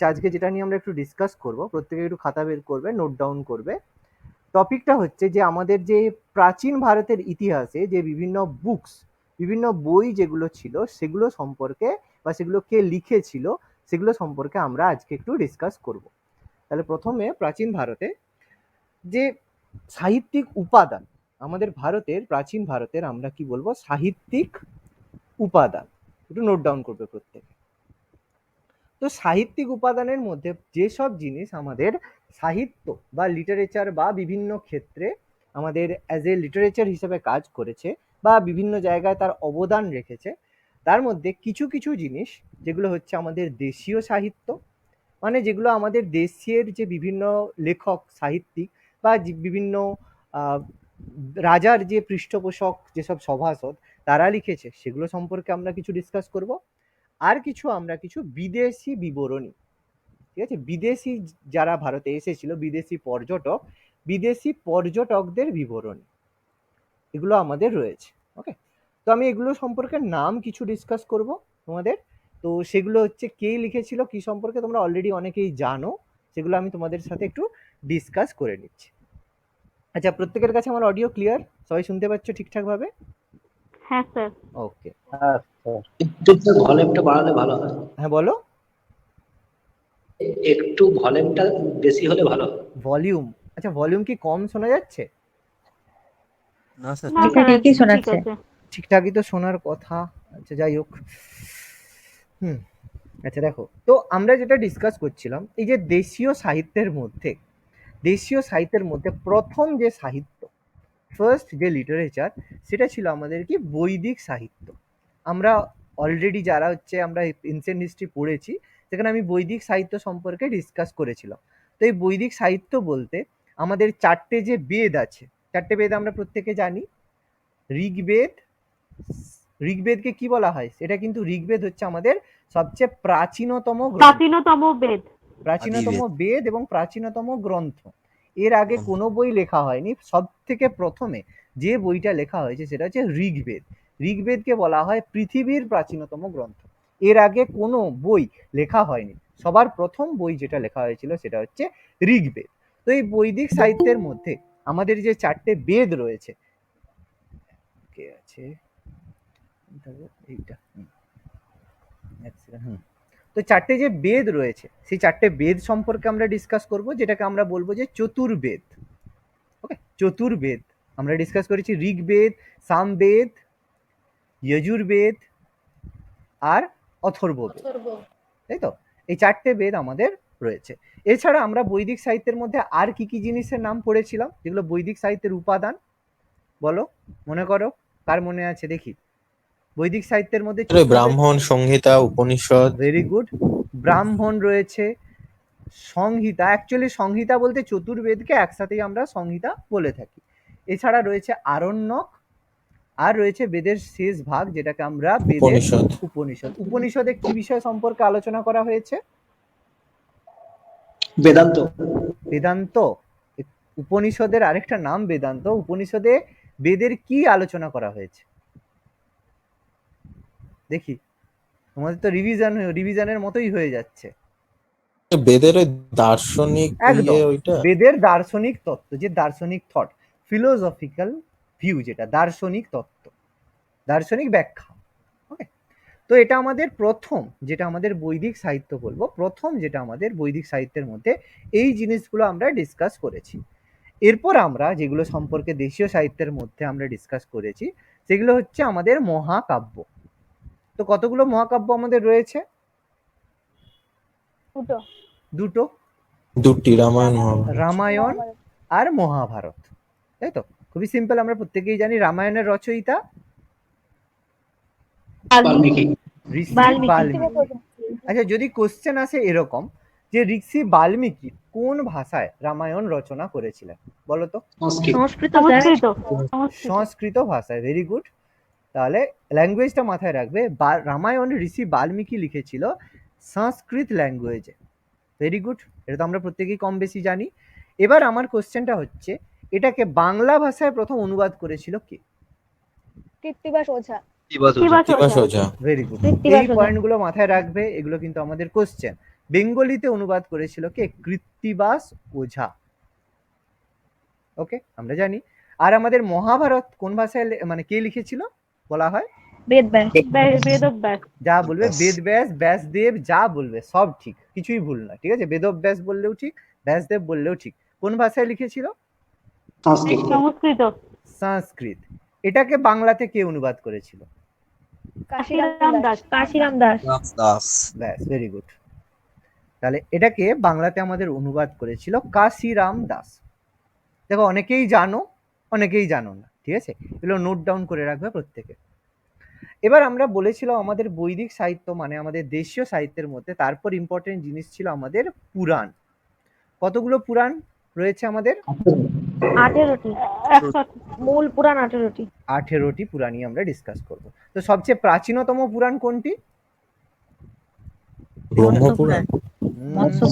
আজকে যেটা নিয়ে আমরা একটু ডিসকাস করব, প্রত্যেকে একটু খাতা বের করবে, নোট ডাউন করবে। টপিকটা হচ্ছে যে আমাদের যে প্রাচীন ভারতের ইতিহাসে যে বিভিন্ন বুকস, বিভিন্ন বই যেগুলো ছিল সেগুলো সম্পর্কে বা সেগুলো কে লিখেছিল সেগুলো সম্পর্কে আমরা আজকে একটু ডিসকাস করব। তাহলে প্রথমে প্রাচীন ভারতে যে সাহিত্যিক উপাদান, আমাদের ভারতের প্রাচীন ভারতের আমরা কি বলবো, সাহিত্যিক উপাদান, একটু নোট ডাউন করবে প্রত্যেকে। তো সাহিত্যিক উপাদানের মধ্যে যেসব জিনিস আমাদের সাহিত্য বা লিটারেচার বা বিভিন্ন ক্ষেত্রে আমাদের অ্যাজ এ লিটারেচার হিসেবে কাজ করেছে বা বিভিন্ন জায়গায় তার অবদান রেখেছে, তার মধ্যে কিছু কিছু জিনিস যেগুলো হচ্ছে আমাদের দেশীয় সাহিত্য, মানে যেগুলো আমাদের দেশের যে বিভিন্ন লেখক সাহিত্যিক বা বিভিন্ন আহ, রাজার যে পৃষ্ঠপোষক যেসব সভাসদ তারা লিখেছে সেগুলো সম্পর্কে আমরা কিছু ডিসকাস করব। আর কিছু বিদেশি বিবরণী, ঠিক আছে, বিদেশি যারা ভারতে এসেছিল, বিদেশি পর্যটকদের বিবরণী, এগুলো আমাদের রয়েছে। ওকে, তো আমি এগুলো সম্পর্কে নাম কিছু ডিসকাস করব তোমাদের। তো সেগুলো হচ্ছে কে লিখেছিল কি সম্পর্কে তোমরা অলরেডি অনেকেই জানো, সেগুলো আমি তোমাদের সাথে একটু ডিসকাস করে নিচ্ছি। আচ্ছা, প্রত্যেকের কাছে আমার অডিও ক্লিয়ার? সবাই শুনতে পাচ্ছ ঠিকঠাক ভাবে? হ্যাঁ স্যার। ওকে, একটু ভলিউমটা বাড়ালে ভালো হয়। হ্যাঁ বলো। একটু ভলিউমটা বেশি হলে ভালো হয়। ভলিউম, আচ্ছা ভলিউম কি কম শোনা যাচ্ছে? না স্যার, না ঠিক স্যার, আছে। ঠিকই ঠিক শোনাচ্ছে। আছে। ঠিকঠাকই তো শোনার কথা। আচ্ছা যাই হোক, হুম, আচ্ছা দেখো, তো আমরা যেটা ডিসকাস করছিলাম এই যে দেশীয় সাহিত্যের মধ্যে প্রথম যে সাহিত্য, ফার্স্ট যে লিটারেচার, সেটা ছিল আমাদের কি বৈদিক সাহিত্য। আমরা অলরেডি যারা হচ্ছে আমরা এনসিয়েন্ট হিস্ট্রি পড়েছি, সেখানে আমি বৈদিক সাহিত্য সম্পর্কে ডিসকাস করেছিলাম। তো এই বৈদিক সাহিত্য বলতে আমাদের চারটে যে বেদ আছে, চারটে বেদ আমরা প্রত্যেকে জানি। ঋগ্বেদ, ঋগ্বেদকে কি বলা হয়, সেটা কিন্তু ঋগ্বেদ হচ্ছে আমাদের সবচেয়ে প্রাচীনতম বেদ। প্রাচীনতম আদিবেদ। বেদ এবং প্রাচীনতম গ্রন্থ। এর আগে কোনো বই লেখা হয়নি, সব থেকে প্রথমে যে বইটা লেখা হয়েছে সেটা হচ্ছে ঋগ্বেদ। ঋগ্বেদকে বলা হয় পৃথিবীর প্রাচীনতম গ্রন্থ। এর আগে কোনো বই লেখা হয়নি, সবার প্রথম বই যেটা লেখা হয়েছিল সেটা হচ্ছে ঋগ্বেদ। তো এই বৈদিক সাহিত্যের মধ্যে আমাদের যে চারটে বেদ রয়েছে, কে আছে এইটা, এক সেকেন্ড, তো চারটে যে বেদ রয়েছে সেই চারটে বেদ সম্পর্কে আমরা ডিসকাস করব, যেটাকে আমরা বলবো যে চতুর্বেদ। ওকে, চতুর্বেদ আমরা ডিসকাস করেছি, ঋগ্বেদ, সামবেদ, যজুর্বেদ আর অথর্ববেদ, তাই তো? এই চারটে বেদ আমাদের রয়েছে। এছাড়া আমরা বৈদিক সাহিত্যের মধ্যে আর কি কি জিনিসের নাম পড়েছিলাম যেগুলো বৈদিক সাহিত্যের উপাদান, বলো, মনে করো, কার মনে আছে দেখি। বৈদিক সাহিত্যের মধ্যে ব্রাহ্মণ, সংহিতা, উপনিষদ। ভেরি গুড, ব্রাহ্মণ রয়েছে, সংহিতা, অ্যাকচুয়ালি সংহিতা বলতে চতুর্বেদকে একসাথেই আমরা সংহিতা বলে থাকি। এছাড়া রয়েছে আরণ্যক, আর রয়েছে বেদের শেষ ভাগ যেটাকে আমরা বেদের উপনিষদ। উপনিষদ। উপনিষদে কি বিষয় সম্পর্কে আলোচনা করা হয়েছে? বেদান্ত। বেদান্ত। উপনিষদের আরেকটা নাম বেদান্ত। উপনিষদে বেদের কি আলোচনা করা হয়েছে দেখি? তোমাদের তো রিভিশনের মতোই হয়ে যাচ্ছে। বেদের ওই দার্শনিক একদম, ওইটা। বেদের দার্শনিক তত্ত্ব, যে দার্শনিক থট, ফিলোসফিক্যাল ভিউ, যেটা দার্শনিক তত্ত্ব, দার্শনিক ব্যাখ্যা। ওকে, তো এটা আমাদের প্রথম, যেটা আমাদের বৈদিক সাহিত্য বলবো, প্রথম যেটা আমাদের বৈদিক সাহিত্যের মধ্যে এই জিনিসগুলো আমরা ডিসকাস করেছি। এরপর আমরা যেগুলো সম্পর্কে দেশীয় সাহিত্যের মধ্যে আমরা ডিসকাস করেছি সেগুলো হচ্ছে আমাদের মহাকাব্য। তো কতগুলো মহাকাব্য আমাদের রয়েছে? দুটো, দুটি, রামায়ণ, মহাভারত। রামায়ণ আর মহাভারত, তাই তো? খুবই সিম্পল, আমরা প্রত্যেকেই জানি রামায়ণের রচয়িতা বাল্মীকি। ঋষি বাল্মীকি। বাল্মীকি। আচ্ছা, যদি কোশ্চেন আসে এরকম যে ঋষি বাল্মীকি কোন ভাষায় রামায়ণ রচনা করেছিলেন, বলো তো? সংস্কৃত। সংস্কৃত স্যার। সংস্কৃত ভাষায়, ভেরি গুড। তাহলে ল্যাঙ্গুয়েজটা মাথায় রাখবে, রামায়ণ ঋষি বাল্মীকি লিখেছিল সংস্কৃত ল্যাঙ্গুয়েজে। ভেরি গুড, এটা তো আমরা প্রত্যেকেই কম বেশি জানি। এবার আমার কোশ্চেনটা হচ্ছে, এটাকে বাংলা ভাষায় প্রথম অনুবাদ করেছিল কে? কৃত্তিবাস ওঝা। কৃত্তিবাস ওঝা। ভেরি গুড, এই পয়েন্টগুলো মাথায় রাখবে, এগুলো কিন্তু আমাদের কোশ্চেন। বেঙ্গলিতে অনুবাদ করেছিল কে? কৃত্তিবাস ওঝা। ওকে, আমরা জানি। আর আমাদের মহাভারত কোন ভাষায় মানে কে লিখেছিল বলা হয়? বেদ ব্যাস। বেদব্যাস। যা বলবে ব্যাস। বেদব্যাস, ব্যাসদেব, যা বলবে সব ঠিক, কিছুই ভুল নয়, ঠিক আছে? বেদব্যাস বললেও ঠিক, ব্যাসদেব বললেও ঠিক। কোন ভাষায় লিখেছিল? সংস্কৃত। সংস্কৃত। সংস্কৃত। এটাকে বাংলাতে কে অনুবাদ করেছিল? কাশিরাম দাস। কাশিরাম দাস। দাস। ব্যাস, ভেরি গুড। তাহলে এটাকে বাংলাতে আমাদের অনুবাদ করেছিল কাশিরাম দাস। দেখো, অনেকেই জানো, অনেকেই জানো না, ঠিক আছে? এগুলো নোট ডাউন করে রাখবে প্রত্যেকে। এবার আমরা বলেছিলাম আমাদের বৈদিক সাহিত্য মানে আমাদের দেশীয় সাহিত্যের মধ্যে তারপর ইম্পর্টেন্ট জিনিস ছিল আমাদের পুরাণ। কতগুলো পুরাণ রয়েছে আমাদের? 18টি। 100। মূল পুরাণ 18টি। 18টি পুরাণই আমরা ডিসকাস করব। তো সবচেয়ে প্রাচীনতম পুরাণ কোনটি? ব্রহ্মপুরাণ। মৎস্য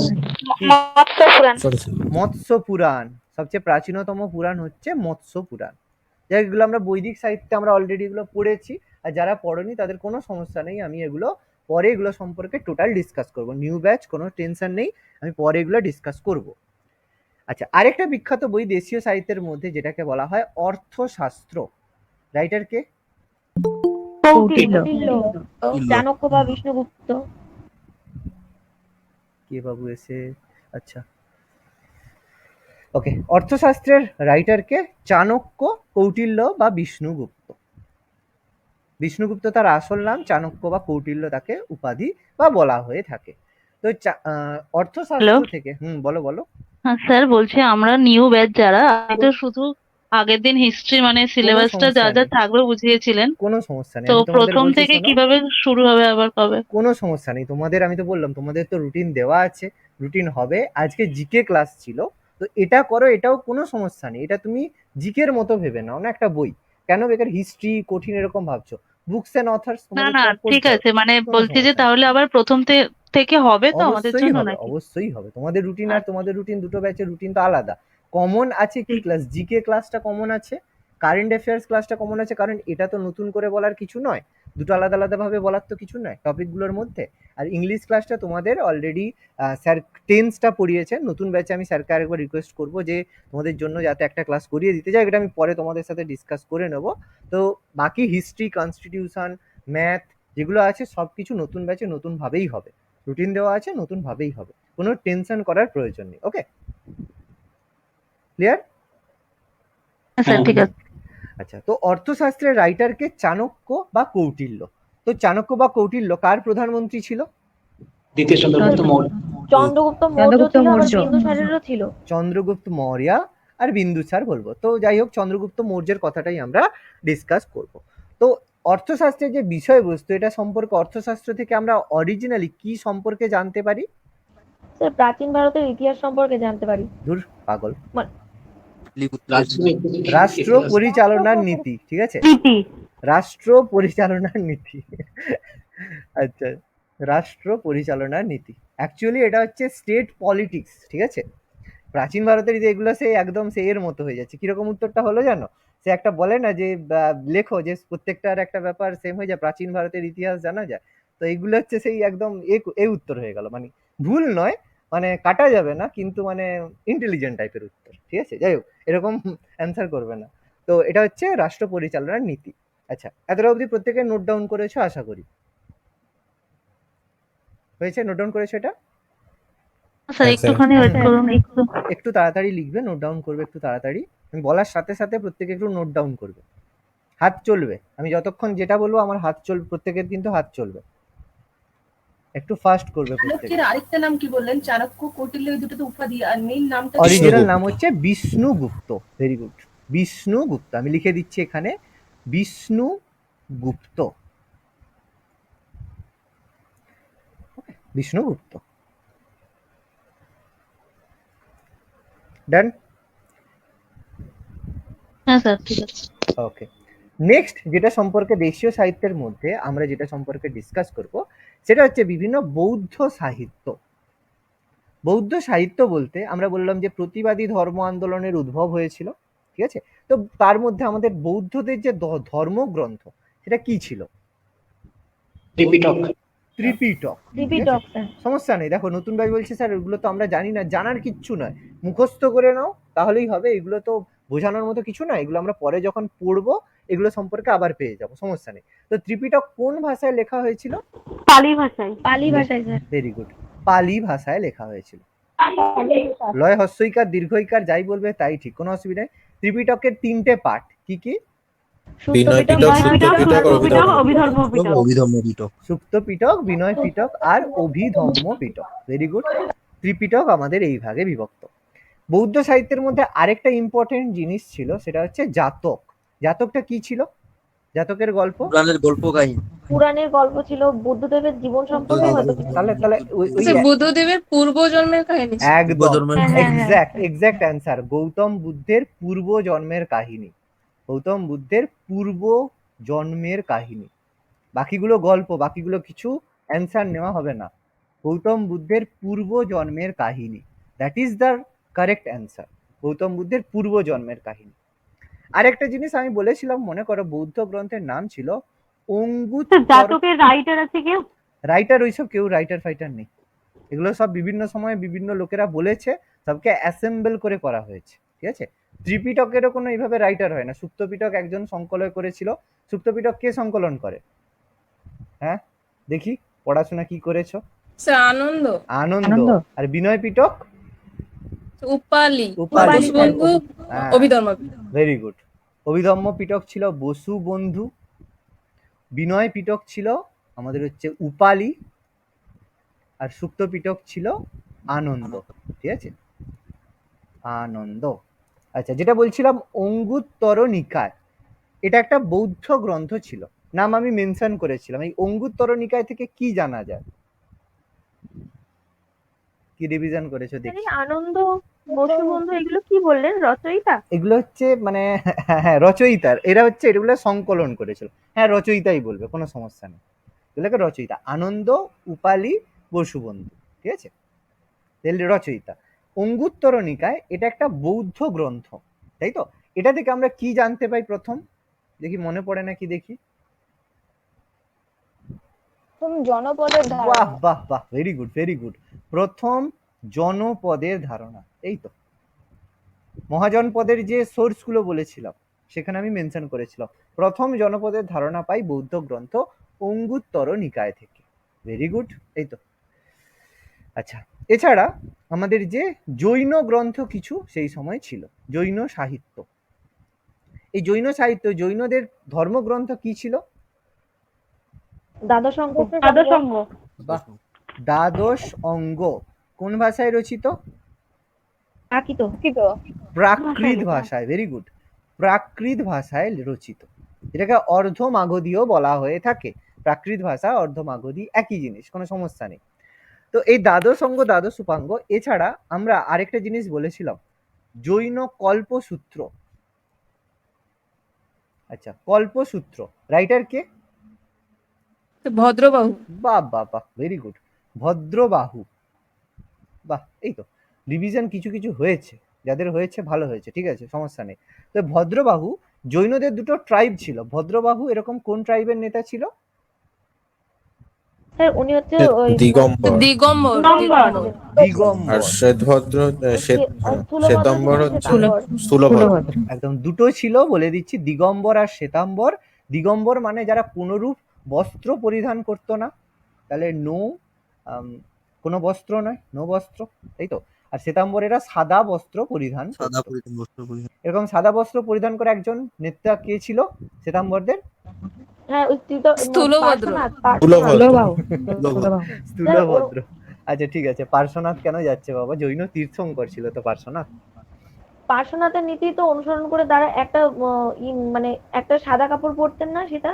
পুরাণ। Sorry, মৎস্য পুরাণ। সবচেয়ে প্রাচীনতম পুরাণ হচ্ছে মৎস্য পুরাণ। যেগুলো আমরা বৈদিক সাহিত্যে আমরা অলরেডি এগুলো পড়েছি, আর যারা পড়েনি তাদের কোনো সমস্যা নেই, আমি এগুলো পরে এগুলো সম্পর্কে টোটাল ডিসকাস করব। নিউ ব্যাচ, কোনো টেনশন নেই, আমি পরে এগুলো ডিসকাস করব। আচ্ছা, আরেকটা বিখ্যাত বই দেশীয় সাহিত্যের মধ্যে যেটাকে বলা হয় অর্থশাস্ত্র, রাইটার কে? কৌটিল্য। চাণক্য বা বিষ্ণুগুপ্ত। কে বাবু এসে? আচ্ছা, ওকে, অর্থশাস্ত্রের রাইটার কে? চাণক্য, কৌটিল্য বা বিষ্ণুগুপ্ত। বিষ্ণুগুপ্ত তার আসল নাম, চাণক্য বা কৌটিল্য তাকে উপাধি বা বলা হয়ে থাকে। তো অর্থশাস্ত্র থেকে বলো বলো। হ্যাঁ স্যার, বলছি আমরা নিউ ব্যাচ যারা, আমি তো শুধু আগের দিন হিস্ট্রি মানে সিলেবাসটা যা সমস্যা যা নেই। থাকবে বুঝিয়েছিলেন, কোনো সমস্যা নেই, তো আমি তোমাদের প্রথম বলছি থেকে শোনো। কিভাবে শুরু হবে আবার কবে? কোনো সমস্যা নেই তোমাদের, আমি তো বললাম তোমাদের তো রুটিন দেওয়া আছে, রুটিন হবে। আজকে জিকে ক্লাস ছিল, তো এটা করো, এটাও কোনো সমস্যা নেই। এটা তুমি জিকের মতো ভেবে নাও না একটা বই। কেন বেকার হিস্ট্রি কঠিন এরকম ভাবছো? বুকস এন্ড অথার্স না তোমাদের না, তো আর ঠিক পড়তে হবে, আছে, মানে কোনো বলছি যে সমস্যা নেই। তাহলে আবার প্রথম থেকে হবে তো আমাদের অবশ্যই জন্য হবে, নাকি? অবশ্যই হবে। তোমাদের রুটিন আর আচ্ছা, তোমাদের রুটিন, দুটো ব্যাচের রুটিন তো আলাদা। কমন আছে কি ঠিক। ক্লাস? জিকে ক্লাসটা কমন আছে, কারেন্ট অ্যাফেয়ার্স ক্লাসটা কমন আছে, কারণ এটা তো নতুন করে বলার কিছু নয়, দুটো আলাদা আলাদা ভাবে বলার তো কিছু নয় টপিকগুলোর মধ্যে। আর ইংলিশ ক্লাসটা তোমাদের অলরেডি স্যার টেন্সটা পড়িয়েছে। নতুন ব্যাচে আমি স্যারকে আরেকবার রিকোয়েস্ট করবো যে তোমাদের জন্য যাতে একটা ক্লাস করিয়ে দিতে যায়, এটা আমি পরে তোমাদের সাথে ডিসকাস করে নেব। তো বাকি হিস্ট্রি, কনস্টিটিউশন, ম্যাথ যেগুলো আছে সব কিছু নতুন ব্যাচে নতুনভাবেই হবে, রুটিন দেওয়া আছে, নতুন ভাবেই হবে, কোনো টেনশন করার প্রয়োজন নেই। ওকে, ক্লিয়ার? হ্যাঁ স্যার, ঠিক আছে। আচ্ছা, তো অর্থশাস্ত্রের রাইটারকে চাণক্য বা কৌটিল্য। তো চাণক্য বা কৌটিল্য কার প্রধানমন্ত্রী ছিল? দ্বিতীয় চন্দ্রগুপ্ত মৌর্য। চন্দ্রগুপ্ত মৌর্য ছিল, আবার বিন্দুসারেরও ছিল। চন্দ্রগুপ্ত মৌর্য আর বিন্দুসার বলবো। তো যাই হোক, চন্দ্রগুপ্ত মৌর্যের কথাটাই আমরা ডিসকাস করব। তো অর্থশাস্ত্রের যে বিষয়বস্তু, এটা সম্পর্কে অর্থশাস্ত্র থেকে আমরা অরিজিনালি কি সম্পর্কে জানতে পারি? স্যার, প্রাচীন ভারতের ইতিহাস সম্পর্কে জানতে পারি। দূর পাগল, রাষ্ট্র রাষ্ট্র পরিচালনার নীতি, ঠিক আছে? নীতি। রাষ্ট্র পরিচালনার নীতি। আচ্ছা, রাষ্ট্র পরিচালনার নীতি, অ্যাকচুয়ালি এটা হচ্ছে স্টেট পলিটিক্স, ঠিক আছে? প্রাচীন ভারতের এগুলো সে একদম সে এর মতো হয়ে যাচ্ছে। কিরকম উত্তরটা হলো জানো? সে একটা বলে না যে লেখো যে প্রত্যেকটার একটা ব্যাপার সেম হয়ে যায়, প্রাচীন ভারতের ইতিহাস জানা যায়। তো এইগুলো হচ্ছে সেই একদম এই উত্তর হয়ে গেল, মানে ভুল নয়, মানে কাটা যাবে না, কিন্তু মানে ইন্টেলিজেন্ট টাইপের উত্তর, ঠিক আছে? যাই হোক, এরকম অ্যান্সার করবে না। তো এটা হচ্ছে রাষ্ট্র পরিচালনার নীতি। আচ্ছা, এতটা অবধি প্রত্যেকে নোট ডাউন করেছো আশা করি। হয়েছে? নোট ডাউন করেছো এটা? স্যার হ্যাঁ, একটুখানি ওয়েট স্যার। করুন একটু। একটু তাড়াতাড়ি লিখবে, নোট ডাউন করবে একটু তাড়াতাড়ি। আমি বলার সাথে সাথে প্রত্যেকে একটু নোট ডাউন করবে, হাত চলবে। আমি যতক্ষণ যেটা বলবো আমার হাত চলবে, প্রত্যেকের কিন্তু হাত চলবে, একটু ফাস্ট করবে প্রত্যেকে। চাণক্যের আরেকটা নাম কি বললেন? চাণক্য, কৌটিল্য, এই দুটো তো উপাধি, আর মেইন নামটা কি? অরিজিনাল নাম বিষ্ণুগুপ্ত। হচ্ছে বিষ্ণুগুপ্ত। Very good, Vishnugupta. আমি লিখে দিচ্ছি এখানে, বিষ্ণুগুপ্ত। বিষ্ণুগুপ্ত, ডান। হ্যাঁ স্যার, ঠিক আছে। ওকে, নেক্সট যেটা সম্পর্কে দেশীয় সাহিত্যের মধ্যে আমরা যেটা সম্পর্কে ডিসকাস করব, সেটা হচ্ছে বিভিন্ন বৌদ্ধ সাহিত্য। বৌদ্ধ সাহিত্য বলতে আমরা বললাম যে প্রতিবাদী ধর্ম আন্দোলনের উদ্ভব হয়েছিল, ঠিক আছে? তো তার মধ্যে আমাদের বৌদ্ধদের যে ধর্মগ্রন্থ, সেটা কি ছিল? ত্রিপিটক। ত্রিপিটক। ত্রিপিটক স্যার। সমস্যা নেই, দেখো নতুন ভাই বলছে স্যার এগুলো তো আমরা জানি না, জানার কিচ্ছু নয়, মুখস্থ করে নাও তাহলেই হবে, এগুলো তো বোঝানোর মতো কিছু না, এগুলো আমরা পরে যখন পড়বো এগুলো সম্পর্কে আবার পেয়ে যাবো, সমস্যা নেই। তো ত্রিপিটক কোন ভাষায় লেখা হয়েছিল? পালি ভাষায়। পালি ভাষায় স্যার। ভেরি গুড, পালি ভাষায় লেখা হয়েছিল। লয় হস্যইকার দীর্ঘইকার যাই বলবে তাই ঠিক, কোনো অসুবিধা নেই। ত্রিপিটকের 3টে পাঠ কি কি? বিনয় সুত্তপিটক, পিটক, বিনয় সুত্ত পিটক, পিটক, অভিধর্ম পিটক। অভিধর্ম পিটক। সুক্ত পিটক, বিনয় পিটক আর অভিধম্ম পিটক। Very good. ত্রিপিটক আমাদের এই ভাগে বিভক্ত। বৌদ্ধ সাহিত্যের মধ্যে আরেকটা ইম্পর্টেন্ট জিনিস ছিল, সেটা হচ্ছে জাতক। জাতকটা কি ছিল? জাতকের গল্প, পুরাণের গল্প কাহিনী। পুরাণের গল্প ছিল, বুদ্ধদেবের জীবন সম্পর্কে হয়তো কিছু। তাহলে ওই বুদ্ধদেবের পূর্বজন্মের কাহিনী। একদম হ্যাঁ। এক্সাক্ট অ্যান্সার, গৌতম বুদ্ধের পূর্ব জন্মের কাহিনী। গৌতম বুদ্ধের পূর্ব জন্মের কাহিনী, বাকিগুলো গল্প, বাকিগুলো কিছু অ্যান্সার নেওয়া হবে না। গৌতম বুদ্ধের পূর্ব জন্মের কাহিনী, that is the correct answer, Gautam বুদ্ধের পূর্ব জন্মের কাহিনী। আরেকটা জিনিস আমি বলেছিলাম, মনে করো বৌদ্ধ গ্রন্থের নাম ছিল অঙ্গুত্তর। জাতকের রাইটার আছে কেউ? রাইটার ওইসব কেউ রাইটার ফাইটার নেই, এগুলো সব বিভিন্ন সময়ে বিভিন্ন লোকেরা বলেছে, সবকে অ্যাসেম্বল করে করা হয়েছে, ঠিক আছে। ত্রিপিটকেরও কোনো এইভাবে রাইটার হয় না। সুক্তপিটক একজন সংকলন করেছিল। সুক্তপিটক কে সংকলন করে? হ্যাঁ দেখি, পড়াশোনা কি করেছো? স্যার আনন্দ। আনন্দ। আর বিনয় পিটক? উপালি। উপালি। বসুবন্ধু। হ্যাঁ, অভিধর্ম। Very good. অভিধম্ম পিটক ছিল বসু বন্ধু, বিনয় পিটক ছিল আমাদের হচ্ছে উপালি, আর সুক্ত পিটক ছিল আনন্দ, ঠিক আছে, আনন্দ। আচ্ছা, যেটা বলছিলাম অঙ্গুত্তর নিকায়, এটা একটা বৌদ্ধ গ্রন্থ ছিল, নাম আমি মেনশন করেছিলাম। এই অঙ্গুত্তর নিকায় থেকে কি জানা যায়? কি রিভিশন করেছো দেখি? আনন্দ, বসুবন্ধু, এগুলো কি বললেন, রচয়িতা? এগুলো হচ্ছে মানে হ্যাঁ রচয়িতার, এরা হচ্ছে এগুলো সংকলন করেছিল। হ্যাঁ রচয়িতাই বলবে, কোনো সমস্যা নেই, এগুলোকে রচয়িতা। আনন্দ, উপালি, বসুবন্ধু, ঠিক আছে, রচয়িতা। অঙ্গুত্তর নিকায় এটা একটা বৌদ্ধ গ্রন্থ, তাই তো। এটা থেকে আমরা কি জানতে পাই প্রথম? দেখি মনে পড়ে নাকি দেখি। জনপদের বাহ ধারণা। বাহ বাহ, ভেরি গুড ভেরি গুড। প্রথম জনপদের ধারণা, এই তো। মহাজনপদের যে সোর্স গুলো বলেছিলাম সেখানে আমি মেনশন করেছিলাম, প্রথম জনপদের ধারণা পাই বৌদ্ধ গ্রন্থ অঙ্গুত্তর নিকায় থেকে। ভেরি গুড, এই তো। আচ্ছা, এছাড়া আমাদের যে জৈন গ্রন্থ কিছু সেই সময় ছিল, জৈন সাহিত্য। এই জৈন সাহিত্য, জৈনদের ধর্মগ্রন্থ কি ছিল? দ্বাদশ অঙ্ক। দ্বাদশ অঙ্গ। বাহ, দ্বাদশ অঙ্গ। কোন ভাষায় রচিত? আকিত। প্রাকৃত ভাষায়। ভেরি গুড, প্রাকৃত ভাষায় রচিত, এটাকে অর্ধমাগধীও বলা হয়ে থাকে। প্রাকৃত ভাষা, অর্ধমাগধী একই জিনিস, কোনো সমস্যা নেই। তো এই দ্বাদশ অঙ্গ, দ্বাদশ উপাঙ্গ, এছাড়া আমরা আরেকটা জিনিস বলেছিলাম, জৈন কল্পসূত্র। আচ্ছা, কল্পসূত্র রাইটার কে? ভদ্রবাহু। বাহ বাহ বাহ, ভেরি গুড, ভদ্রবাহু। বাহ, এই তো রিভিশন কিছু কিছু হয়েছে, যাদের হয়েছে ভালো হয়েছে, ঠিক আছে, সমস্যা নেই। তো ভদ্রবাহু, জৈনদের দুটো ট্রাইব ছিল, ভদ্রবাহু এরকম কোন ট্রাইবের নেতা ছিল? স্যার উনি হচ্ছে ওই দিগম্বর। দিগম্বর। দিগম্বর। আর শ্বেতভদ্র, শ্বেতাম্বর হচ্ছে স্থূলভদ্র। একদম দুটো ছিল, বলে দিচ্ছি, দিগম্বর আর শ্বেতাম্বর। দিগম্বর মানে যারা কোনরূপ বস্ত্র পরিধান করতো না, তাহলে কোনো বস্ত্র নয়, নো বস্ত্র, তাই তো। আর শ্বেতাম্বরেরা সাদা বস্ত্র পরিধান করতো। এরকম সাদা বস্ত্র পরিধান করে একজন নেতা কে ছিল শ্বেতাম্বরদের? হ্যাঁ ওই স্থূলভদ্র। স্থূলভদ্র। আচ্ছা ঠিক আছে, পার্শ্বনাথ কেন যাচ্ছে বাবা? জৈন তীর্থঙ্কর ছিল তো পার্শ্বনাথ। পার্শ্বনাথের নীতি তো অনুসরণ করে তারা একটা মানে একটা সাদা কাপড় পরতেন না, সেটা?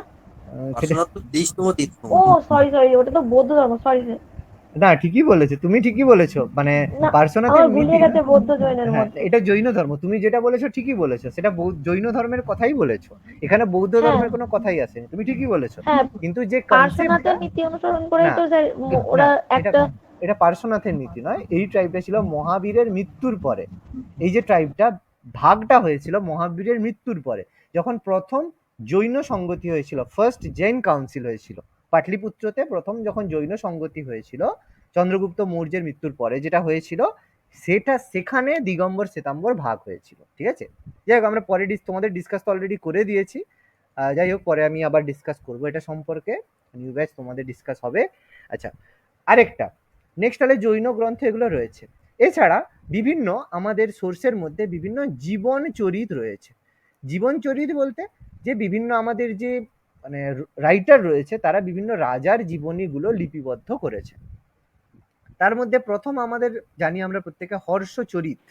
ও সরি, ওটা তো বৌদ্ধ ধর্ম, সরি স্যার। না ঠিকই বলেছো, তুমি ঠিকই বলেছো, মানে পার্শ্বনাথের আমার গুলিয়ে গেছে বৌদ্ধ জৈনের মধ্যে। এটা জৈন ধর্ম, তুমি যেটা বলেছো ঠিকই বলেছো, সেটা জৈন ধর্মের কথাই বলেছো, এখানে বৌদ্ধ ধর্মের কোনো কথাই আসেনি, তুমি ঠিকই বলেছো। কিন্তু যে পার্শ্বনাথের নীতি অনুসরণ করে তো স্যার ওরা একটা, এটা পার্শ্বনাথের নীতি নয়, এই ট্রাইবটা ছিল মহাবীরের মৃত্যুর পরে। এই যে ট্রাইবটা ভাগটা হয়েছিল মহাবীরের মৃত্যুর পরে, যখন প্রথম জৈন সংগতি হয়েছিল, ফার্স্ট জৈন কাউন্সিল হয়েছিল, পাটলিপুত্রতে প্রথম যখন জৈন সংগতি হয়েছিল চন্দ্রগুপ্ত মৌর্যের মৃত্যুর পরে, যেটা হয়েছিল সেখানে দিগম্বর শ্বেতাম্বর ভাগ হয়েছিল। ঠিক আছে, যাই হোক আমরা পরে তোমাদের ডিসকাস তো অলরেডি করে দিয়েছি। যাই হোক পরে আমি আবার ডিসকাস করবো এটা সম্পর্কে, নিউ ব্যাচ তোমাদের ডিসকাস হবে। আচ্ছা, আরেকটা নেক্সট হলে জৈন গ্রন্থ এগুলো রয়েছে। এছাড়া বিভিন্ন আমাদের সোর্সের মধ্যে বিভিন্ন জীবন চরিত রয়েছে। জীবন চরিত বলতে যে বিভিন্ন আমাদের যে মানে রাইটার রয়েছে তারা বিভিন্ন রাজার জীবনীগুলো লিপিবদ্ধ করেছে। তার মধ্যে প্রথম আমাদের জানি আমরা প্রত্যেকে হর্ষচরিত,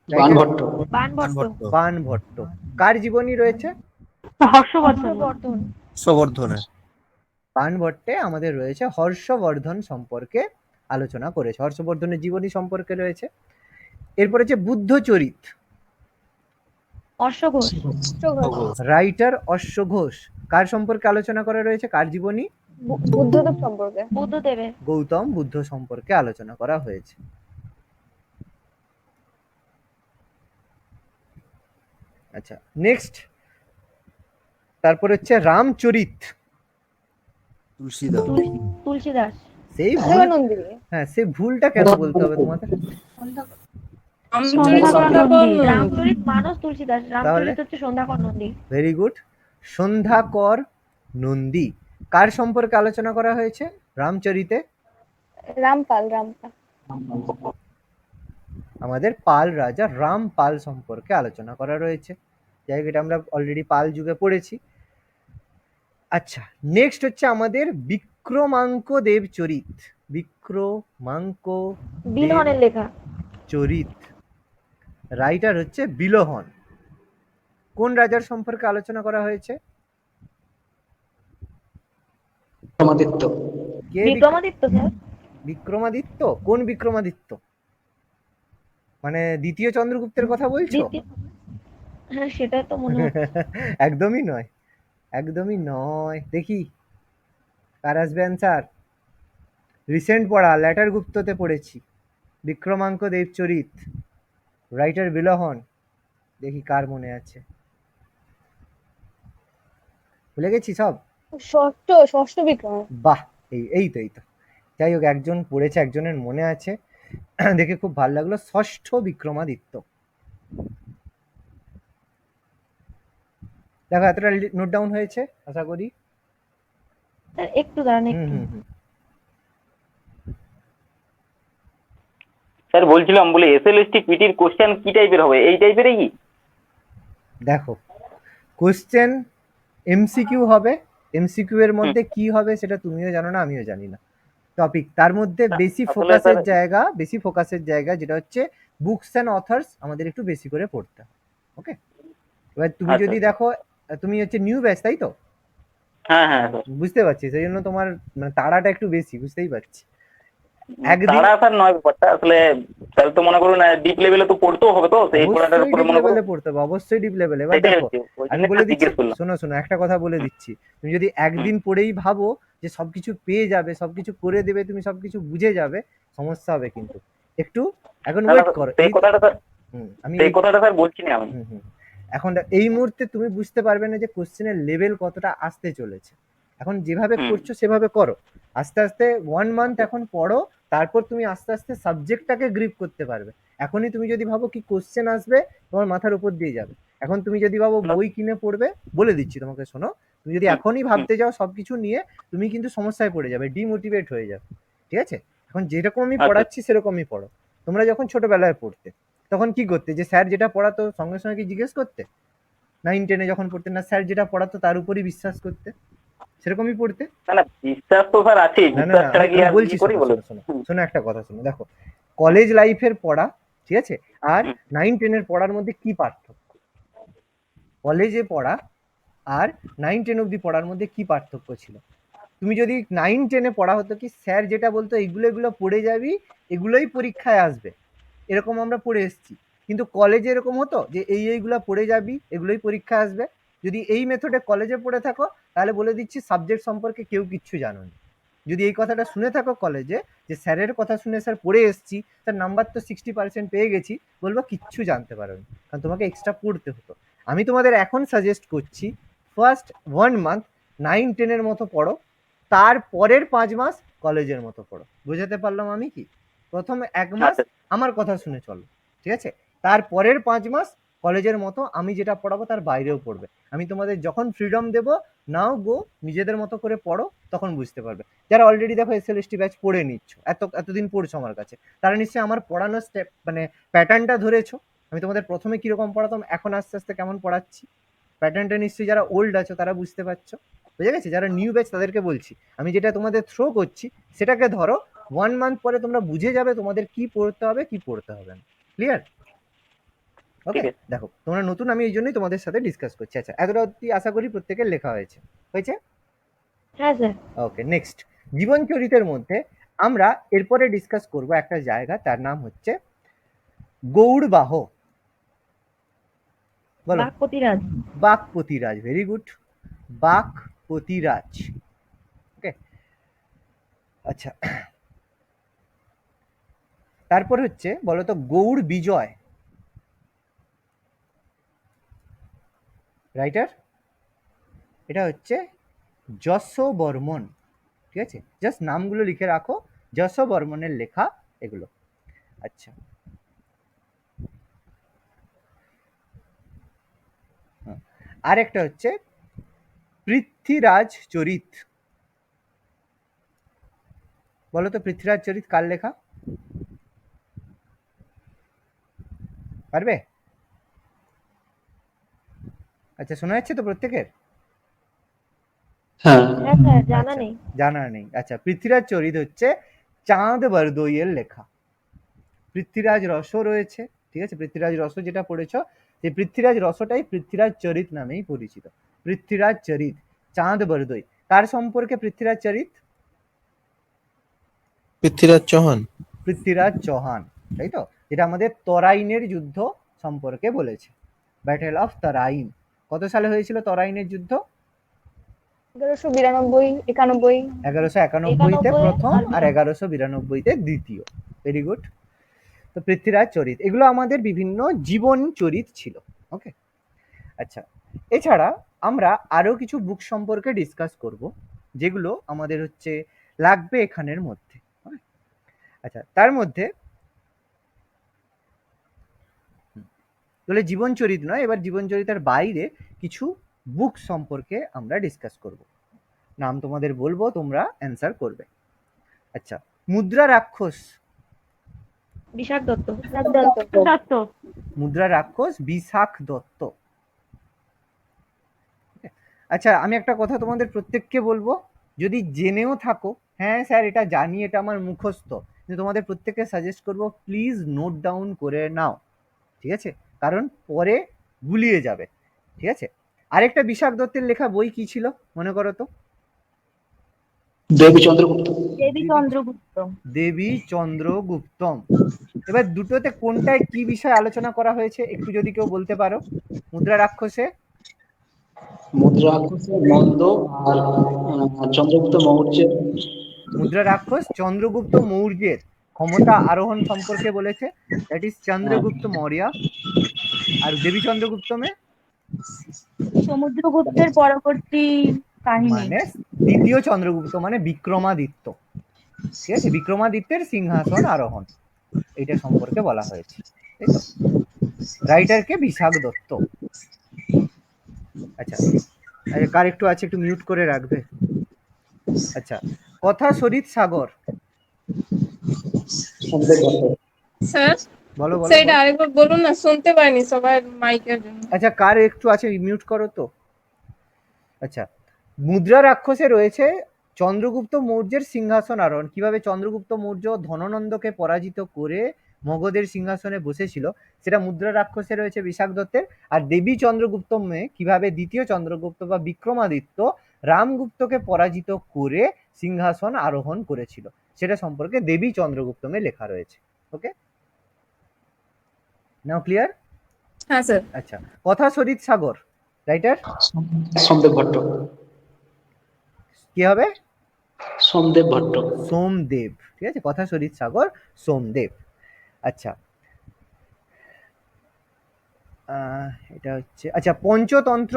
বাণভট্ট। বাণভট্ট। বাণভট্ট। কার জীবনী রয়েছে? হর্ষবর্ধন। হর্ষবর্ধনের। বাণভট্টে আমাদের রয়েছে হর্ষবর্ধন সম্পর্কে আলোচনা করেছে, হর্ষবর্ধনের জীবনী সম্পর্কে রয়েছে। এরপরে হচ্ছে বুদ্ধচরিত, অশ্বঘোষ। রাইটার অশ্ব ঘোষ। কার সম্পর্কে আলোচনা করা রয়েছে? কার জীবনী? বুদ্ধদেব সম্পর্কে। বুদ্ধদেবের। গৌতম বুদ্ধ সম্পর্কে আলোচনা করা হয়েছে। আচ্ছা, নেক্সট তারপর হচ্ছে রামচরিত, তুলসীদাস। তুলসীদাস। সেই ভুল, হ্যাঁ সেই ভুলটা কেন বলতে হবে তোমাদের? রামচরিত মানস তুলসীদাস, রামচরিত হচ্ছে সন্ধ্যাকর নন্দী। Very good, Sandhyakar Nandi. কার সম্পর্কে আলোচনা করা হয়েছে রামচরিতে? রামপাল। আমাদের পাল রাজা রামপাল সম্পর্কে আলোচনা করা রয়েছে। যাই হোক এটা আমরা অলরেডি পাল যুগে পড়েছি। আচ্ছা, নেক্সট হচ্ছে আমাদের বিক্রমাঙ্ক দেব চরিত। বিক্রমাঙ্ক বিলহনের লেখা চরিত, রাইটার হচ্ছে বিলহন। কোন রাজার সম্পর্কে আলোচনা করা হয়েছে? বিক্রমাদিত্য। কে? বিক্রমাদিত্য স্যার। বিক্রমাদিত্য? কোন বিক্রমাদিত্য? মানে দ্বিতীয় চন্দ্রগুপ্তের কথা বলছো? হ্যাঁ সেটা তো মনে হচ্ছে। একদমই নয়, একদমই নয়। দেখি কার আসবে অ্যান্সার। রিসেন্ট পড়া ল্যাটার গুপ্ততে পড়েছি, বিক্রমাঙ্ক দেবচরিত, রাইটার বিলহন। দেখি কার মনে আছে, ভুলে গেছি সব। ষষ্ঠ বিক্রম। বাহ, এই তো। যাই হোক একজন পড়েছে, একজনের মনে আছে, দেখে খুব ভালো লাগলো। ষষ্ঠ বিক্রমাদিত্য। দেখো এতটা নোট ডাউন হয়েছে আশা করি। স্যার একটু দাঁড়ান একটু। স্যার বলছিলাম বলে এসএলএসটি পিটির কোশ্চেন কি টাইপের হবে? এই টাইপেরই কি? দেখো কোশ্চেন এমসিকিউ হবে। এমসিকিউ এর মধ্যে কি হবে সেটা তুমিও জানো না, আমিও জানি না। টপিক তার মধ্যে বেশি ফোকাসের জায়গা যেটা হচ্ছে বুকস এন্ড অথর্স আমাদের একটু বেশি করে পড়তে। ওকে, এবার তুমি যদি দেখো, তুমি হচ্ছে নিউ ব্যাচ তাই তো? হ্যাঁ বুঝতে পারছি, সেই জন্য তোমার মানে তাড়াটা একটু বেশি, বুঝতেই পারছি। তারা স্যার নয় ব্যাপারটা আসলে, তাহলে তো মনে করুন ডিপ লেভেলে তো পড়তেও হবে, তো সেই পড়াটার উপরে মনে করুন পড়তে হবে, অবশ্যই ডিপ লেভেলে। এবার দেখো আমি বলে দিচ্ছি, শোনো একটা কথা বলে দিচ্ছি। তুমি যদি একদিন পড়েই ভাবো যে সবকিছু পেয়ে যাবে, সবকিছু করে দেবে, তুমি সবকিছু বুঝে যাবে, সমস্যা হবে কিন্তু। একটু এখন ওয়েট করো। এই কথাটা স্যার, আমি এই কথাটা স্যার বলছি না আমি। এখন এই মুহূর্তে তুমি বুঝতে পারবে না যে কোশ্চেনের লেভেল কতটা আসতে চলেছে। এখন যেভাবে করছো সেভাবে করো, আস্তে আস্তে 1 মান্থ এখন পড়ো, তারপর তুমি আস্তে আস্তে সাবজেক্টটাকে গ্রিপ করতে পারবে। এখনই তুমি যদি ভাবো কি কোশ্চেন আসবে, তোমার মাথার উপর দিয়ে যাবে। এখন তুমি যদি ভাবো বই কিনে পড়বে, বলে দিচ্ছি তোমাকে শোনো, তুমি যদি এখনই ভাবতে যাও সবকিছু নিয়ে, তুমি কিন্তু সমস্যায় পড়ে যাবে, ডিমোটিভেট হয়ে যাবে। ঠিক আছে, এখন যেরকম আমি পড়াচ্ছি সেরকমই পড়ো। তোমরা যখন ছোটবেলায় পড়তে তখন কি করতে, যে স্যার যেটা পড়াতো সঙ্গে সঙ্গে কি জিজ্ঞেস করতে? 9-10 যখন পড়তে না, স্যার যেটা পড়াতো তার উপরই বিশ্বাস করতে, সেরকমই পড়তে। না বিশ্বাস তো স্যার আছে, বিশ্বাস ছাড়া কি আর বলছি, কি করি বলো? শোনো একটা কথা শোনো। দেখো কলেজ লাইফের পড়া, ঠিক আছে, আর 9-10 পড়ার মধ্যে কি পার্থক্য? কলেজে পড়া আর 9-10 অবধি পড়ার মধ্যে কি পার্থক্য ছিল? তুমি যদি 9-10 পড়া হতো কি স্যার যেটা বলতো এগুলো পড়ে যাবি, এগুলোই পরীক্ষায় আসবে, এরকম আমরা পড়ে এসেছি। কিন্তু কলেজে এরকম হতো যে এইগুলো পড়ে যাবি, এগুলোই পরীক্ষা আসবে। যদি এই মেথডে কলেজে পড়ে থাকো তাহলে বলে দিচ্ছি সাবজেক্ট সম্পর্কে কেউ কিচ্ছু জানো না। যদি এই কথাটা শুনে থাকো কলেজে যে স্যারের কথা শুনে স্যার পড়ে এসেছি, তার নাম্বার তো 60% পেয়ে গেছি, বলবো কিচ্ছু জানতে পারোনি, কারণ তোমাকে এক্সট্রা পড়তে হতো। আমি তোমাদের এখন সাজেস্ট করছি ফার্স্ট 1 মান্থ 9-10 মতো পড়ো, তার পরের 5 মাস কলেজের মতো পড়ো। বোঝাতে পারলাম আমি কি? প্রথম 1 মাস আচ্ছা আমার কথা শুনে চলো, ঠিক আছে? তার পরের 5 মাস কলেজের মতো আমি যেটা পড়াবো তার বাইরেও পড়বে। আমি তোমাদের যখন ফ্রিডম দেবো, নাও গো নিজেদের মতো করে পড়ো, তখন বুঝতে পারবে। যারা অলরেডি দেখো এসএলএসটি ব্যাচ পড়ে নিচ্ছ, এতদিন পড়ছো আমার কাছে, তারা নিশ্চয়ই আমার পড়ানোর স্টেপ মানে প্যাটার্নটা ধরেছো। আমি তোমাদের প্রথমে কিরকম পড়াতাম, এখন আস্তে আস্তে কেমন পড়াচ্ছি, প্যাটার্নটা নিশ্চয়ই যারা ওল্ড আছো তারা বুঝতে পারছো। বুঝে গেছে? যারা নিউ ব্যাচ তাদেরকে বলছি, আমি যেটা তোমাদের থ্রো করছি সেটাকে ধরো, 1 মান্থ পরে তোমরা বুঝে যাবে তোমাদের কি পড়তে হবে কি পড়তে হবে না। ক্লিয়ার? ওকে, ঠিক আছে। দেখো তোমরা নতুন, আমি এই জন্যই তোমাদের সাথে ডিসকাস করছি। আচ্ছা, এতটা অবধি আশা করি প্রত্যেকের লেখা হয়েছে। হ্যাঁ স্যার। ওকে, নেক্সট জীবন চরিতের মধ্যে আমরা এরপরে ডিসকাস করব একটা জায়গা, তার নাম হচ্ছে গৌড়বাহ। বলো। বাগপতিরাজ। বাগপতিরাজ, ভেরি গুড, বাগপতিরাজ। ওকে, আচ্ছা, তারপর হচ্ছে বলতো গৌড় বিজয়, রাইটার এটা হচ্ছে যশ বর্মন। ঠিক আছে, জাস্ট নামগুলো লিখে রাখো, যশ বর্মনের লেখা এগুলো। আচ্ছা, আরেকটা হচ্ছে পৃথ্বীরাজ চরিত। বলো তো পৃথ্বীরাজ চরিত কার লেখা? পারবে? আচ্ছা, শোনা যাচ্ছে তো প্রত্যেকের? হ্যাঁ হ্যাঁ স্যার, জানা আচ্ছা, নেই। জানা নেই। আচ্ছা, পৃথ্বীরাজ চরিত হচ্ছে চাঁদ বরদইয়ের লেখা। পৃথ্বীরাজ রস রয়েছে, ঠিক আছে? পৃথ্বীরাজ রস যেটা পড়েছ, সেই পৃথ্বীরাজ রসটাই পৃথ্বীরাজ চরিত নামেই পরিচিত। পৃথ্বীরাজ চরিত, চাঁদ বরদই। কার সম্পর্কে পৃথ্বীরাজ চরিত? পৃথ্বীরাজ চৌহান। পৃথ্বীরাজ চৌহান, তাই তো? যেটা আমাদের তরাইনের যুদ্ধ সম্পর্কে বলেছে, ব্যাটেল অফ তরাইন। কত সালে হয়েছিল তরাইনের যুদ্ধ? 1192, 1191-তে প্রথম আর আর 1192-তে দ্বিতীয়। Very good. তো পৃথ্বীরাজ চরিত, এগুলো আমাদের বিভিন্ন জীবন চরিত ছিল। ওকে, আচ্ছা, এছাড়া আমরা আরো কিছু বুক সম্পর্কে ডিসকাস করব, যেগুলো আমাদের হচ্ছে লাগবে এখানের মধ্যে। আচ্ছা, তার মধ্যে তাহলে জীবন চরিত নয়, এবার জীবন চরিতের বাইরে কিছু বুক সম্পর্কে আমরা ডিসকাস করব। নাম তোমাদের বলবো, তোমরা অ্যান্সার করবে। আচ্ছা, মুদ্রা রাক্ষস। বিশাখ দত্ত। দত্ত। মুদ্রা রাক্ষস বিশাখ দত্ত। আচ্ছা, আমি একটা কথা তোমাদের প্রত্যেককে বলবো, যদি জেনেও থাকো, হ্যাঁ স্যার এটা জানি, এটা আমার মুখস্থ, কিন্তু তোমাদের প্রত্যেককে সাজেস্ট করবো প্লিজ নোট ডাউন করে নাও, ঠিক আছে? কারণ পরে গুলিয়ে যাবে, ঠিক আছে? আরেকটা বিশাখ দত্তের লেখা বই কি ছিল মনে করো তো? দেবী চন্দ্রগুপ্ত। দেবী চন্দ্রগুপ্ত। দেবী চন্দ্রগুপ্তম। এবার দুটোতে কোনটায় কি বিষয় আলোচনা করা হয়েছে একটু যদি কেউ বলতে পারো? মুদ্রা রাক্ষসে মুদ্রা নন্দ আর চন্দ্রগুপ্ত মৌর্যের। মুদ্রা রাক্ষস চন্দ্রগুপ্ত মৌর্যের ক্ষমতা আরোহণ সম্পর্কে বলেছে, দ্যাট ইজ চন্দ্রগুপ্ত মৌর্য। আর দেবী চন্দ্রগুপ্তমে সমুদ্রগুপ্তের পরবর্তী কাহিনী। মানে দ্বিতীয় চন্দ্রগুপ্ত মানে বিক্রমাদিত্য, ঠিক আছে? বিক্রমাদিত্যের সিংহাসন আরোহণ, এটা সম্পর্কে বলা হয়েছে, তাই তো? রাইটারকে বিশাখ দত্ত। আচ্ছা, কার একটু আছে একটু মিউট করে রাখবে। আচ্ছা, কথা সরিত সাগর। স্যার বলো বলো সেটা বলো। আরেকবার বলুন না, শুনতে পাইনি সবাই মাইকের জন্য। আচ্ছা, কার একটু আছে মিউট করো তো। আচ্ছা, মুদ্রা রাক্ষসে রয়েছে চন্দ্রগুপ্ত মৌর্যের সিংহাসন আরোহণ, কিভাবে চন্দ্রগুপ্ত মৌর্য ধননন্দকে পরাজিত করে মগধের সিংহাসনে বসেছিল, সেটা মুদ্রা রাক্ষসে রয়েছে বিশাখ দত্তের। আর দেবী চন্দ্রগুপ্তমে কিভাবে দ্বিতীয় চন্দ্রগুপ্ত বা বিক্রমাদিত্য রামগুপ্তকে পরাজিত করে সিংহাসন আরোহণ করেছিল, সেটা সম্পর্কে দেবী চন্দ্রগুপ্তমে লেখা রয়েছে। ওকে, নাও ক্লিয়ার? হ্যাঁ স্যার। আচ্ছা, কথা সরিত সাগর, রাইটার সোমদেব ভট্ট। কি হবে? সোমদেব ভট্ট। সোমদেব, ঠিক আছে? কথা সরিত সাগর সোমদেব। আচ্ছা, এটা হচ্ছে, আচ্ছা, পঞ্চতন্ত্র।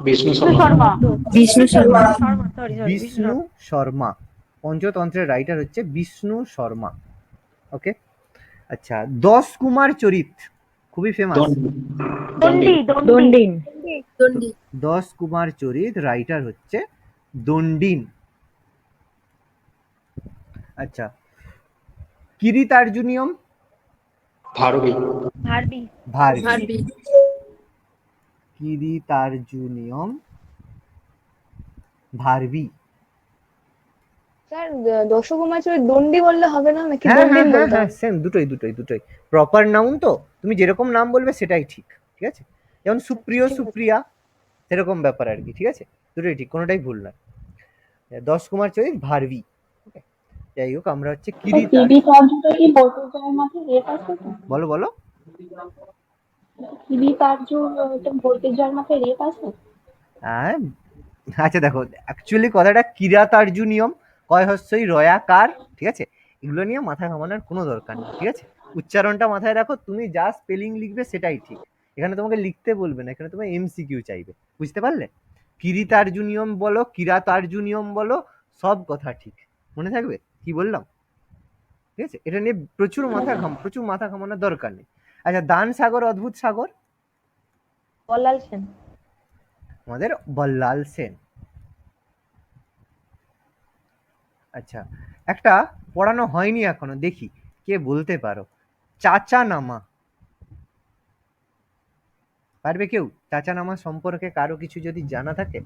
বিষ্ণু বিষ্ণু শর্মা। শর্মা। বিষ্ণু শর্মা। Sharma, sorry sorry, Vishnu Sharma. পঞ্চতন্ত্রের রাইটার হচ্ছে বিষ্ণু শর্মা। ওকে, আচ্ছা, 10 কুমার চরিত খুবই ফেমাস। দণ্ডি দণ্ডিন। 10 কুমার চরিত রাইটার হচ্ছে দণ্ডিন। আচ্ছা, কিরিতার্জুনিয়ম ভারবী। ভারবি। ভারবি। কিরিতার্জুনিয়ম ভারবি। স্যার দশকুমার চরিত দণ্ডি বললে হবে না নাকি হ্যাঁ দণ্ডিন হ্যাঁ হ্যাঁ বলতে হ্যাঁ, হবে? সেম, দুটোই প্রপার নাউন। তো তুমি যেরকম নাম বলবে সেটাই ঠিক, ঠিক আছে? যেমন সুপ্রিয়, ঠিক আছে। সুপ্রিয়া, সেরকম ব্যাপার আর কি, ঠিক আছে? দুটোই ঠিক, কোনোটাই ভুল নয়। 10 কুমার চরিত ভারবি। ওকে, যাই হোক, আমরা হচ্ছে কিরিতার। কিরিতার্জুনটা কি বর্তমান মাঠে রেপ আছে তো? বলো বলো। কিরিতার্জুন বর্তমান মাঠে রেপ আছে? হ্যাঁ, আচ্ছা দেখো, অ্যাকচুয়ালি কথাটা কিরাতার্জুনিয়ম, কয় হস্যই রয়াকার, ঠিক আছে? এগুলো নিয়ে মাথা ঘামানোর কোনো দরকার নেই, ঠিক আছে? উচ্চারণটা মাথায় রাখো, তুমি যা স্পেলিং লিখবে সেটাই ঠিক। এখানে তোমাকে লিখতে বলবে না, এখানে তোমার এমসিকিউ চাইবে, বুঝতে পারলে? কিরিতার্জুনিয়ম বলো, কিরাতার্জুনিয়ম বলো, সব কথা ঠিক মনে থাকবে কি বললাম, ঠিক আছে? এটা নিয়ে প্রচুর মাথা ঘামানোর দরকার নেই। আচ্ছা, দান সাগর, অদ্ভুত সাগর, বল্লাল সেন। আমাদের বল্লাল সেন। আচ্ছা, একটা পড়ানো হয়নি এখনো, দেখি কে বলতে পারো। চাচা নামা, পারবে কেউ? চাচা নামা সম্পর্কে কারো কিছু যদি জানা থাকে,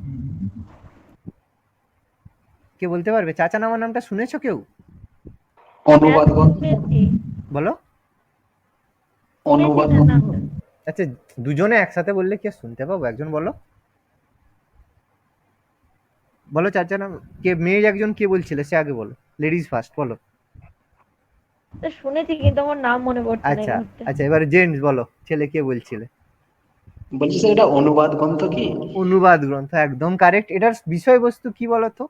কে বলতে পারবে? চাচা নামা নামটা শুনেছো কেউ? অনুবাদ গ্রন্থ। বলো। অনুবাদ শুনেছি না গ্রন্থ। নামটা। আচ্ছা, দুজনে একসাথে বললে কি আর শুনতে পাবো? একজন বলো, বলো চাচা নাম। কে মেয়ে একজন কে বলছিলে, সে আগে বলো, লেডিজ ফার্স্ট, বলো। তো শুনেছি কিন্তু আমার নাম মনে পড়ছে না এই আচ্ছা মুহূর্তে। আচ্ছা, এবার জেন্টস বলো, ছেলে কে বলছিলে? বলছি স্যার এটা অনুবাদ গ্রন্থ কি? অনুবাদ গ্রন্থ, একদম কারেক্ট। এটার বিষয়বস্তু কি বলতো?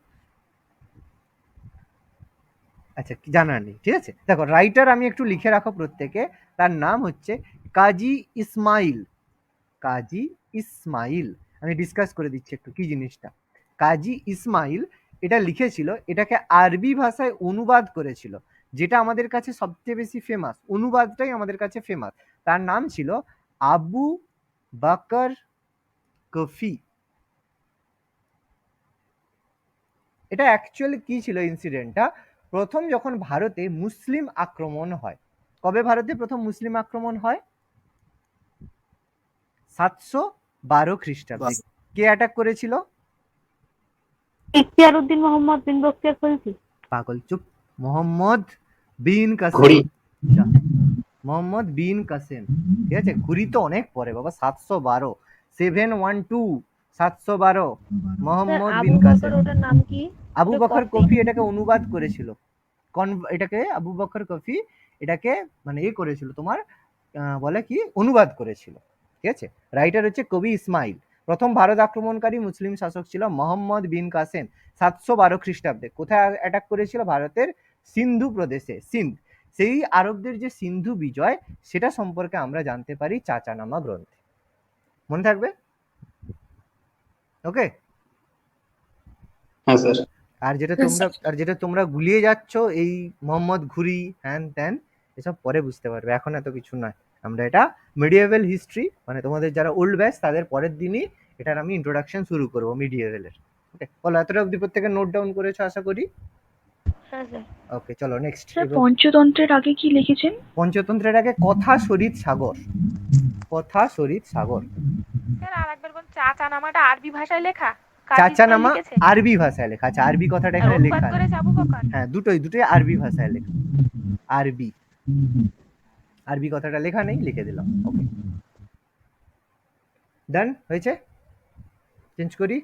আচ্ছা, কি জানা নেই, ঠিক আছে? দেখো, রাইটার আমি একটু লিখে রাখো প্রত্যেকে। তার নাম হচ্ছে কাজী ইসমাইল। কাজী ইসমাইল। আমি ডিসকাস করে দিচ্ছি একটু কি জিনিসটা। কাজী ইসমাইল এটা লিখেছিল, এটাকে আরবি ভাষায় অনুবাদ করেছিল, যেটা আমাদের কাছে সবচেয়ে বেশি ফেমাস, অনুবাদটাই আমাদের কাছে ফেমাস। তার নাম ছিল আবু বকর কফি। এটা অ্যাকচুয়ালি কি ছিল ইনসিডেন্টটা? প্রথম যখন ভারতে মুসলিম আক্রমণ হয়, কবে ভারতে প্রথম মুসলিম আক্রমণ হয়? 712 খ্রিস্টাব্দে। কে অ্যাটাক করেছিল? ইখতিয়ার উদ্দিন মোহাম্মদ বিন বখতিয়ার খলজি। পাগল, চুপ। মোহাম্মদ বিন কাসেম। ঘড়ি। যা, মোহাম্মদ বিন কাসেম, ঠিক আছে? ঘুরি তো অনেক পরে বাবা, 712, 712, 712, মোহাম্মদ আবু বিন বকর, কাসেম। ওটার নাম কি? আবু বকর কফি এটাকে অনুবাদ করেছিল। এটাকে আবু বকর কফি এটাকে মানে করেছিল তোমার, বলে কি, অনুবাদ করেছিল, ঠিক আছে? রাইটার হচ্ছে কবি ইসমাইল। প্রথম ভারত আক্রমণকারী মুসলিম শাসক ছিল মোহাম্মদ বিন কাসেম। 712 খ্রিস্টাব্দে কোথায় অ্যাটাক করেছিল? ভারতের সিন্ধু প্রদেশে, সিন্ধ। সেই আরবদের যে সিন্ধু বিজয়, সেটা সম্পর্কে আমরা জানতে পারি চাচানামা গ্রন্থে। মনে থাকবে? ওকে। হ্যাঁ স্যার। আর যেটা তোমরা গুলিয়ে যাচ্ছ, এই মোহাম্মদ ঘুরি হ্যান ত্যান, এসব পরে বুঝতে পারবে, এখন এত কিছু নয়। আমরা এটা মিডিয়েভেল হিস্ট্রি, মানে তোমাদের যারা ওল্ড ব্যাচ তাদের পরের দিনই এটার আমি ইন্ট্রোডাকশন শুরু করবো মিডিয়েভেলের। ওকে, বলো, এতটা অবধি প্রত্যেকে নোট ডাউন করেছো আশা করি? হ্যাঁ স্যার। ওকে, চলো নেক্সট। পঞ্চতন্ত্রের আগে কি লিখেছেন? পঞ্চতন্ত্রের আগে কথা শরীর সাগর। কথা শরীর সাগর। স্যার আরেকবার কোন চাচা নামাটা আরবি ভাষায় লেখা? চাচা নামা আরবি ভাষায় লেখা। আচ্ছা, আরবি কথাটা এখানে লেখা নেই। আবু বকর। হ্যাঁ, দুটোই আরবি ভাষায় লেখা। আরবি কথাটা লেখা নেই, লিখে দিলাম। ওকে, ডান হয়েছে। চেঞ্জ করি।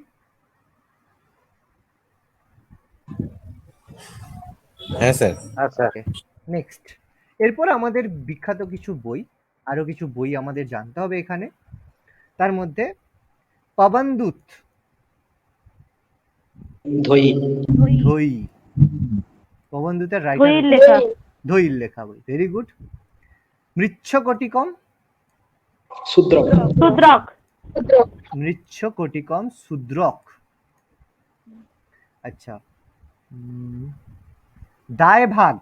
হ্যাঁ স্যার। আচ্ছা, ওকে, নেক্সট। এরপর আমাদের বিখ্যাত কিছু বই, আরো কিছু বই আমাদের জানতে হবে এখানে। তার মধ্যে পবনদূত, ধই। ধই। পবনদূতের রাইটার বইয়ের লেখা। ধইর লেখা বই, ভেরি গুড। মৃচ্ছকটিকম, শূদ্রক। শূদ্রক। মৃচ্ছ কটিকম শূদ্রক। আচ্ছা, দায় ভাগ।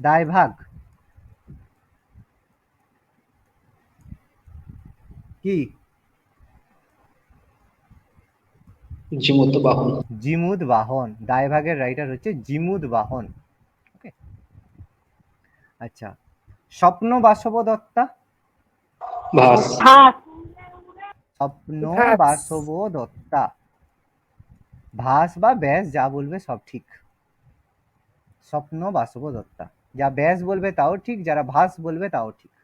দায় ভাগ কি? জিমুত বাহন। জিমুদ বাহন। দায় ভাগের রাইটার হচ্ছে জিমুদ বাহন। ওকে। আচ্ছা, স্বপ্ন বাসব দত্তা। ভাস। স্বপ্ন বাসব দত্তা। ভাস বা ব্যাস যা বলবে সব ঠিক। স্বপ্ন বাসব দত্তা, যা ব্যাস বলবে তাও ঠিক, যারা ভাস বলবে তাও ঠিক।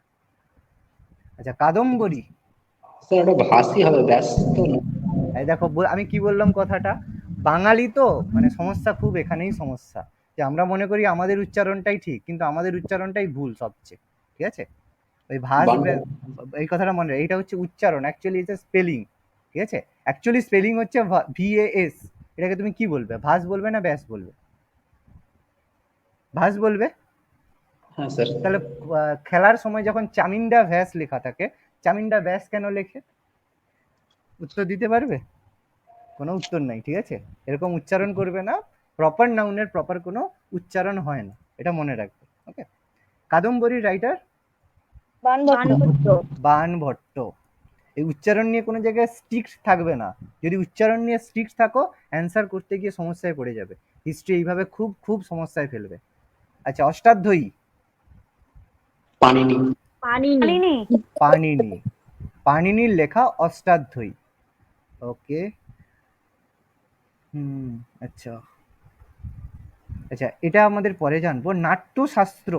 আচ্ছা, কাদম্বরী। স্যার ওটা ভাসই হবে, ব্যাস তো না। এই দেখো আমি কি বললাম কথাটা, বাঙালি তো মানে সমস্যা খুব এখানেই সমস্যা, যে আমরা মনে করি আমাদের উচ্চারণটাই ঠিক, কিন্তু আমাদের উচ্চারণটাই ভুল সবচেয়ে। ঠিক আছে, ওই ভাস এই কথাটা মনে রাখ, এইটা হচ্ছে উচ্চারণ, অ্যাকচুয়ালি এটা স্পেলিং। ঠিক আছে, অ্যাকচুয়ালি স্পেলিং হচ্ছে VAS। এটাকে তুমি কি বলবে, ভাস বলবে না ব্যাস বলবে? ভাস বলবে। হ্যাঁ স্যার। তাহলে খেলার সময় যখন চামিন্ডা ভ্যাস লেখা থাকে, চামিন্ডা ব্যাস কেন লেখে? উত্তর দিতে পারবে? কোনো উত্তর নাই। ঠিক আছে, এরকম উচ্চারণ করবে না, প্রপার নাউনের প্রপার কোনো উচ্চারণ হয় না, এটা মনে রাখবে। ওকে। কাদম্বরী রাইটার বান ভট্ট। এই উচ্চারণ নিয়ে কোনো জায়গায় স্ট্রিক্ট থাকবে না, যদি উচ্চারণ নিয়ে স্ট্রিক্ট থাকো অ্যান্সার করতে গিয়ে সমস্যায় পড়ে যাবে, হিস্ট্রি এইভাবে খুব খুব সমস্যায় ফেলবে। আচ্ছা, অষ্টাধ্যায়ী। পানিনি। পানিনি। পানিনির লেখা অষ্টাধ্যায়ী। ওকে। আচ্ছা আচ্ছা, এটা আমাদের পরে জানবো। নাট্যশাস্ত্র।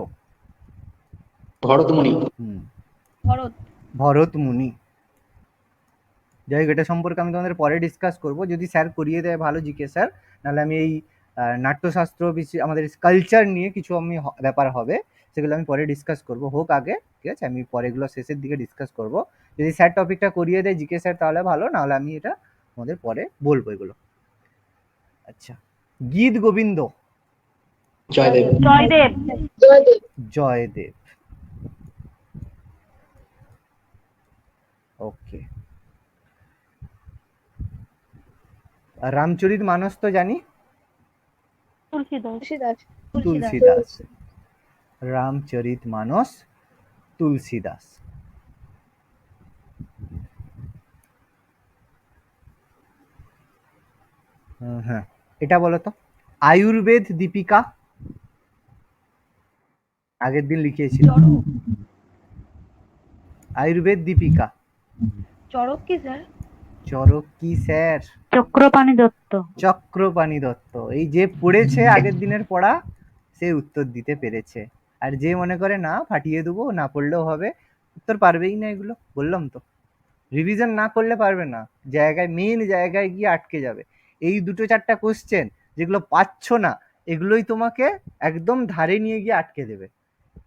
ভরতমুনি। ভরতমুনি। যাই হোক, এটা সম্পর্কে আমি তোমাদের পরে ডিসকাস করব, যদি স্যার করিয়ে দেয় ভালো, জিকে স্যার, নাহলে আমি এই নাট্যশাস্ত্র বিষয়ে আমাদের কালচার নিয়ে কিছু আমি ব্যাপার হবে, সেগুলো আমি পরে ডিসকাস করব, হোক আগে। ঠিক আছে, আমি পরেগুলো শেষের দিকে ডিসকাস করব। যদি স্যার টপিকটা করিয়ে দেয় জিকে স্যার তাহলে ভালো, নাহলে আমি এটা আমাদের পরে বলবো এগুলো। আচ্ছা, গীত গোবিন্দ। জয়দেব। জয়দেব। ওকে। রামচরিত মানস তো জানি, তুলসীদাস। রামচরিত মানস তুলসীদাস। হ্যাঁ, এটা বলো তো। আয়ুর্বেদ দীপিকা। আগের দিন লিখিয়েছি। আয়ুর্বেদ দীপিকা। চড়ক কি স্যার? চরক কি স্যার? চক্রপাণি দত্ত। চক্রপাণি দত্ত। এই যে পড়েছে আগের দিনের পড়া, সে উত্তর দিতে পেরেছে। আর যে মনে করে না ফাটিয়ে দেবো, না পড়লেও হবে, উত্তর পারবেই না। এগুলো বললাম তো, রিভিশন না করলে পারবে না, জায়গায় মেইন জায়গায় গিয়ে আটকে যাবে। এই দুটো চারটা কোশ্চেন যেগুলো পাচ্ছ না, এগুলোই তোমাকে একদম ধারে নিয়ে গিয়ে আটকে দেবে।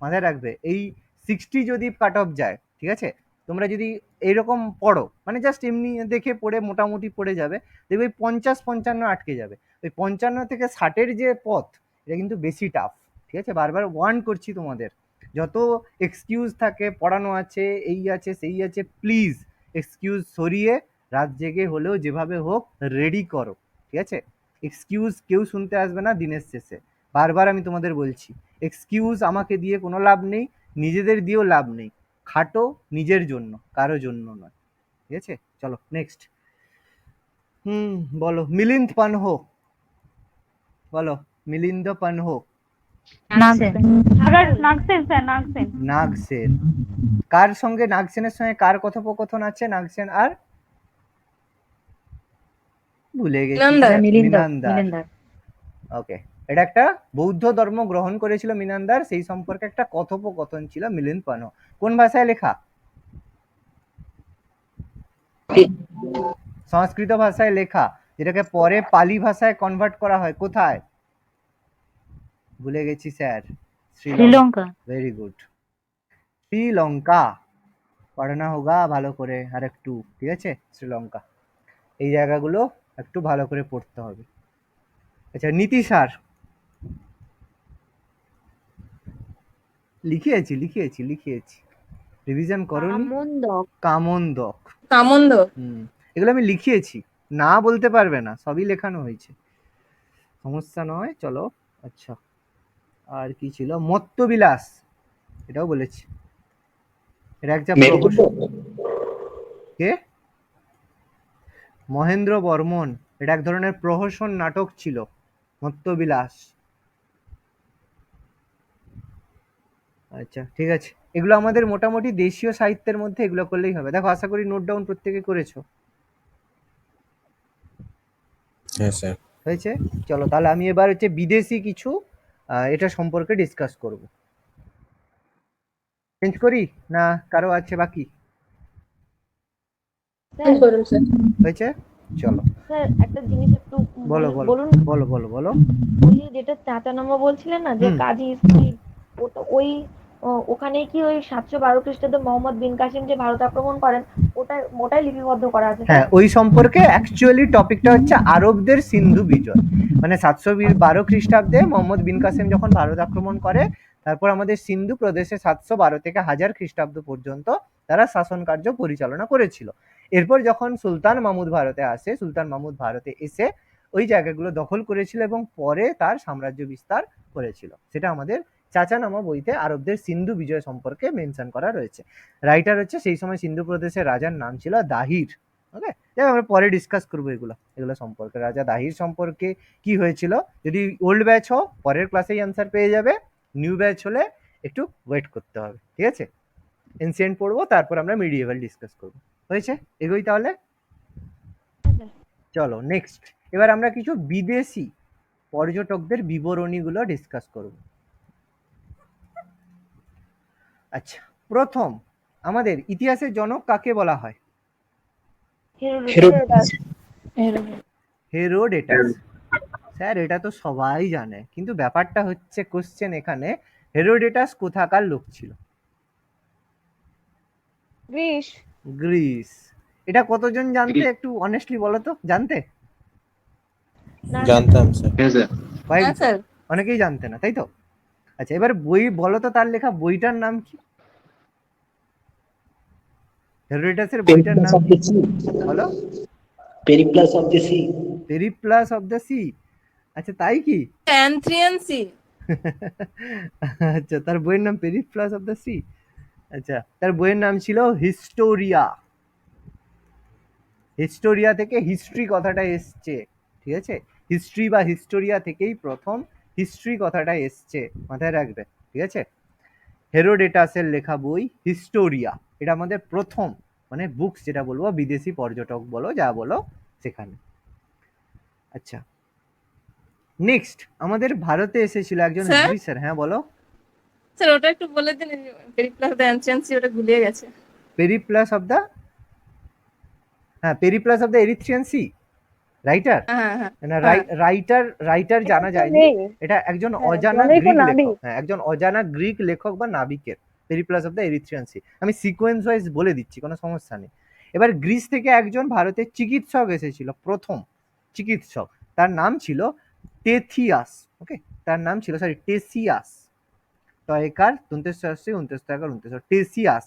মাথায় রাখবে, এই 60 যদি কাট অফ যায়, ঠিক আছে, তোমরা যদি এইরকম পড়ো, মানে জাস্ট এমনি দেখে পড়ে মোটামুটি পড়ে যাবে, দেখবে 50-55 আটকে যাবে। ওই 55 থেকে 60-এর যে পথ, এটা কিন্তু বেশি টাফ। ঠিক আছে, বারবার ওয়ার্ন করছি তোমাদের, যত এক্সকিউজ থাকে, পড়ানো আছে, এই আছে সেই আছে, প্লিজ এক্সকিউজ সরিয়ে রাত জেগে হলেও যেভাবে হোক রেডি করো। ঠিক আছে, এক্সকিউজ কেউ শুনতে আসবে না দিনের শেষে। বারবার আমি তোমাদের বলছি, এক্সকিউজ আমাকে দিয়ে কোনো লাভ নেই, নিজেদের দিয়েও লাভ নেই। খাটো নিজের জন্য, কারো জন্য নয়। ঠিক আছে, চলো নেক্সট। বলো। মিলিন্দ পানহো। বলো। মিলিন্দ পানহো। নাগসেন। কার সঙ্গে, নাগসেনের সঙ্গে কার কথোপকথন আছে? নাগসেন আর ভুলে গেছি, মিনান্দার। ওকে, এটা একটা বৌদ্ধ ধর্ম গ্রহণ করেছিল মিনান্দার, সেই সম্পর্কে একটা কথোপকথন ছিল মিলিন্দ পানহো। কোন ভাষায় লেখা? সংস্কৃত ভাষায় লেখা, যেটাকে পরে পালি ভাষায় কনভার্ট করা হয়। কোথায়? ভুলে গেছি sir. Sri Lanka. Very good, Sri Lanka. পড়ানো হোগা ভালো করে আর একটু। ঠিক আছে, শ্রীলঙ্কা। এই জায়গাগুলো একটু ভালো করে পড়তে হবে। আচ্ছা, নীতিশার। লিখিয়েছি। রিভিশন করনি? কামন্দক। কামন্দক। কামন্দ। এগুলো আমি লিখিয়েছি, না বলতে পারবে না, সবই লেখানো হয়েছে, সমস্যা নয়। চলো, আচ্ছা আর কি ছিল? মত্তবিলাস, এটাও বলেছি। এটা একটা মেরুদণ্ড। কে? মহেন্দ্র বর্মন। এটা এক ধরনের প্রহসন নাটক ছিল, মত্তবিলাস। আচ্ছা ঠিক আছে, এগুলো আমাদের মোটামুটি দেশীয় সাহিত্যের মধ্যে এগুলো করলেই হবে। দেখো, আশা করি নোট ডাউন প্রত্যেকে করেছো। হ্যাঁ স্যার। হয়েছে? চলো তাহলে আমি এবার হচ্ছে বিদেশি কিছু এটা সম্পর্কে ডিসকাস করব। চেঞ্জ করি না কারো আছে বাকি? চেঞ্জ করুন স্যার। হয়েছে? চলো। স্যার একটা জিনিস একটু বলো বলো বলুন। বলো বলো বলো। ওই যেটা চাচা নামা বলছিলেন না, যে কাজী স্ত্রী, ওই ওখানে কি ওই 712 খ্রিস্টাব্দে মোহাম্মদ বিন কাসিম যে ভারত আক্রমণ করেন, ওটাই লিপিবদ্ধ করা আছে? হ্যাঁ, ওই সম্পর্কে অ্যাকচুয়ালি টপিকটা হচ্ছে আরবদের সিন্ধু বিজয়। মানে 712 খ্রিস্টাব্দে মোহাম্মদ বিন কাসিম যখন ভারত আক্রমণ করে, তারপর আমাদের সিন্ধু প্রদেশে 712 থেকে 1000 খ্রিস্টাব্দ পর্যন্ত তারা শাসন কার্য পরিচালনা করেছিল। এরপর যখন সুলতান মাহমুদ ভারতে আসে, সুলতান মাহমুদ ভারতে এসে ওই জায়গাগুলো দখল করেছিল এবং পরে তার সাম্রাজ্য বিস্তার করেছিল। সেটা আমাদের চাচানামা বইতে আরবদের সিন্ধু বিজয় সম্পর্কে মেনশন করা রয়েছে। রাইটার হচ্ছে সেই সময় সিন্ধু প্রদেশের রাজার নাম ছিল দাহির। ওকে, আমরা পরে ডিসকাস করবো এগুলো সম্পর্কে। রাজা দাহির সম্পর্কে কি হয়েছিল, যদি ওল্ড ব্যাচ হও পরের ক্লাসেই অ্যান্সার পেয়ে যাবে, নিউ ব্যাচ হলে একটু ওয়েট করতে হবে। ঠিক আছে, এনসিয়েন্ট পড়বো, তারপর আমরা মিডিয়েভাল ডিসকাস করবো। হয়েছে? এগোই তাহলে। চলো নেক্সট, এবার আমরা কিছু বিদেশি পর্যটকদের বিবরণীগুলো ডিসকাস করব। আচ্ছা, প্রথম আমাদের ইতিহাসের জনক কাকে বলা হয়? হেরোডেটাস। স্যার এটা তো সবাই জানে, কিন্তু ব্যাপারটা হচ্ছে কোশ্চেন এখানে, হেরোডেটাস কোথাকার লোক ছিল? গ্রিস। গ্রিস। এটা কতজন জানতে, একটু অনেস্টলি বলো তো, জানতে? জানতাম স্যার। হ্যাঁ স্যার। অনেকেই জানতে না, তাই তো? আচ্ছা, এবার বই বলো তো, তার লেখা বইটার নাম কি? হেরোডেটাসের বইটার নাম কি বলো? Periplus of the sea. Periplus of the sea. আচ্ছা তাই কি? অ্যানথ্রিয়ান সি। আচ্ছা, তার বইয়ের নাম পেরিপ্লাস অফ দ্য সি। আচ্ছা, তার বইয়ের নাম ছিল হিস্টোরিয়া। হিস্টোরিয়া থেকে হিস্ট্রি কথাটা এসছে। ঠিক আছে, হিস্ট্রি বা হিস্টোরিয়া থেকেই প্রথম হিস্ট্রি কথাটা এসছে, মাথায় রাখবে। ঠিক আছে, হেরোডেটাসের লেখা বই হিস্টোরিয়া, এটা আমাদের প্রথম মানে বুকস যেটা বলবো, বিদেশি পর্যটক বলো যা বলো সেখানে। আচ্ছা, নেক্সট আমাদের ভারতে এসেছিল একজন গ্রিসের। হ্যাঁ বলো স্যার, ওটা একটু বলে দিন। Periplus of the ancient sea, ওটা গুলিয়ে গেছে। পেরিপ্লাস অফ দ্য, হ্যাঁ Periplus of the Erythraean Sea. Writer writer জানা যায়নি, এটা একজন অজানা গ্রিক লেখক। হ্যাঁ, একজন অজানা গ্রিক লেখক বা নাবিকের Periplus of the Erythraean sea. আমি সিকোয়েন্স ওয়াইজ বলে দিচ্ছি, কোনো সমস্যা নেই। এবার গ্রিস থেকে একজন ভারতের চিকিৎসক এসেছিল, প্রথম চিকিৎসক, তার নাম ছিল টেথিয়াস। ওকে, তার নাম ছিল টেসিয়াস। তয়কার 29 টেসিয়াস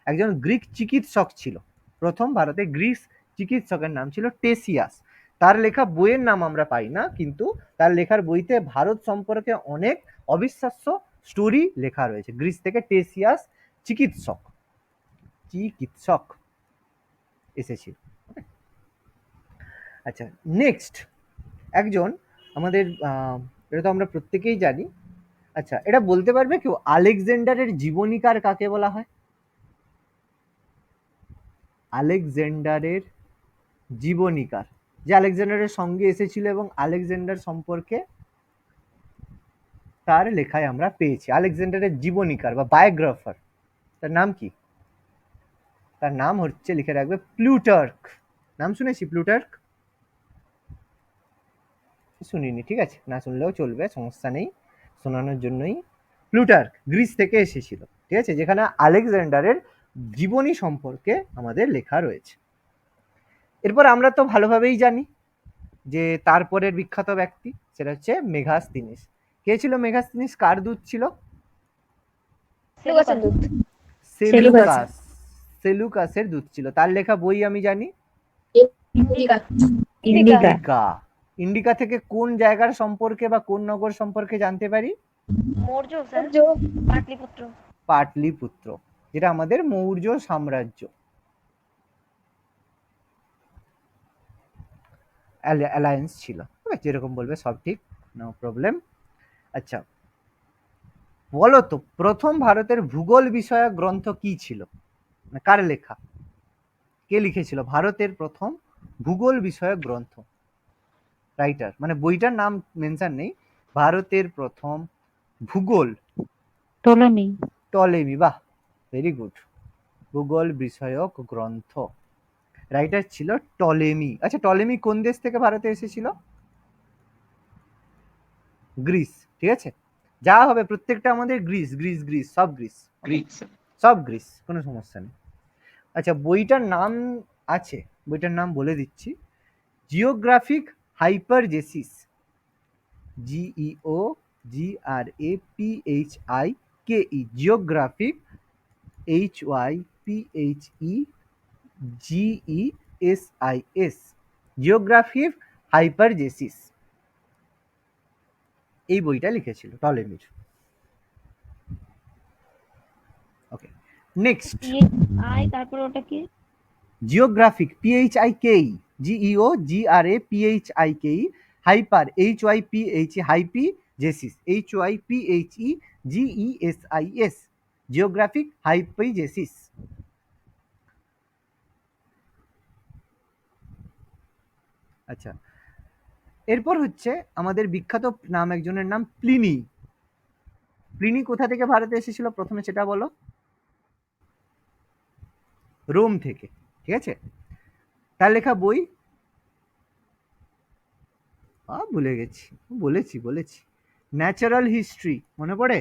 একজন গ্রিক চিকিৎসক ছিল, প্রথম ভারতে গ্রিস চিকিৎসকের নাম ছিল টেসিয়াস। তার লেখা বইয়ের নাম আমরা পাই না, কিন্তু তার লেখার বইতে ভারত সম্পর্কে অনেক অবিশ্বাস্য স্টোরি লেখা রয়েছে। গ্রিস থেকে টেসিয়াস চিকিৎসক এসেছিল। আচ্ছা, নেক্সট একজন আমাদের, এটা তো আমরা প্রত্যেকেই জানি। আচ্ছা, এটা বলতে পারবে কেউ, আলেকজান্ডারের জীবনীকার কাকে বলা হয়? আলেকজান্ডারের জীবনীকার, যে আলেকজান্ডারের সঙ্গে এসেছিল এবং আলেকজান্ডার সম্পর্কে তার লেখায় আমরা পেয়েছি। আলেকজান্ডারের জীবনীকার বা বায়োগ্রাফার, তার নাম কি? তার নাম হচ্ছে, লিখে রাখবে, প্লুটার্ক। নাম শুনেছি প্লুটার্ক? শুনিনি, ঠিক আছে, না শুনলেও চলবে, সমস্যা নেই, শোনানোর জন্যই। প্লুটার্ক গ্রিস থেকে এসেছিল, ঠিক আছে, যেখানে আলেকজান্ডারের জীবনী সম্পর্কে আমাদের লেখা রয়েছে। এরপর আমরা তো ভালোভাবেই জানি যে তারপরের বিখ্যাত ব্যক্তি সেটা হচ্ছে মেগাসথিনিস। কে ছিল মেগাসথিনিস? কার দূত ছিল? সেলুকাস, সেলুকাসের দূত ছিল। তার লেখা বই আমি জানি ইন্ডিকা। ইন্ডিকা। ইন্ডিকা থেকে কোন জায়গার সম্পর্কে বা কোন নগর সম্পর্কে জানতে পারি? মৌর্য স্যার, পাটলিপুত্র। পাটলিপুত্র, যেটা আমাদের মৌর্য সাম্রাজ্য। অ্যালায়েন্স ছিল। যেরকম বলবে সব ঠিক, নো প্রবলেম। আচ্ছা বলো তো, প্রথম ভারতের ভূগোল বিষয়ক গ্রন্থ কি ছিল? মানে কার লেখা, কে লিখেছিল ভারতের প্রথম ভূগোল বিষয়ক গ্রন্থ? রাইটার মানে বইটার নাম মেনশন নেই। ভারতের প্রথম ভূগোল, টলেমি। টলেমি, বাহ ভেরি গুড। ভূগোল বিষয়ক গ্রন্থ, রাইটার ছিল টলেমি। আচ্ছা টলেমি কোন দেশ থেকে ভারতে এসেছিল? গ্রিস, ঠিক আছে। যা হবে প্রত্যেকটা আমাদের গ্রিস গ্রিস গ্রিস, সব গ্রিস, সব গ্রিস, কোনো সমস্যা নেই। আচ্ছা বইটার নাম আছে, বইটার নাম বলে দিচ্ছি, Geographike Hyphegesis, GEOGRAPHIKE, Geographike HYPHEGESIS, Geographike Hyphegesis, এই বইটা লিখেছিল টলেমির। ওকে নেক্সট, তারপর ওটা কি? Geographike PHIKE, GEOGRAPHIKE, hyper HYPHE, Hyphegesis HYPHEGESIS, Geographike Hyphegesis. আচ্ছা এরপর হচ্ছে আমাদের বিখ্যাত নাম, একজনের নাম প্লিনি। প্লিনি কোথা থেকে ভারতে এসেছিল প্রথমে সেটা বলো? রোম থেকে, ঠিক আছে। তার লেখা বই ভুলে গেছি, বলেছি ন্যাচারাল হিস্ট্রি, মনে পড়ে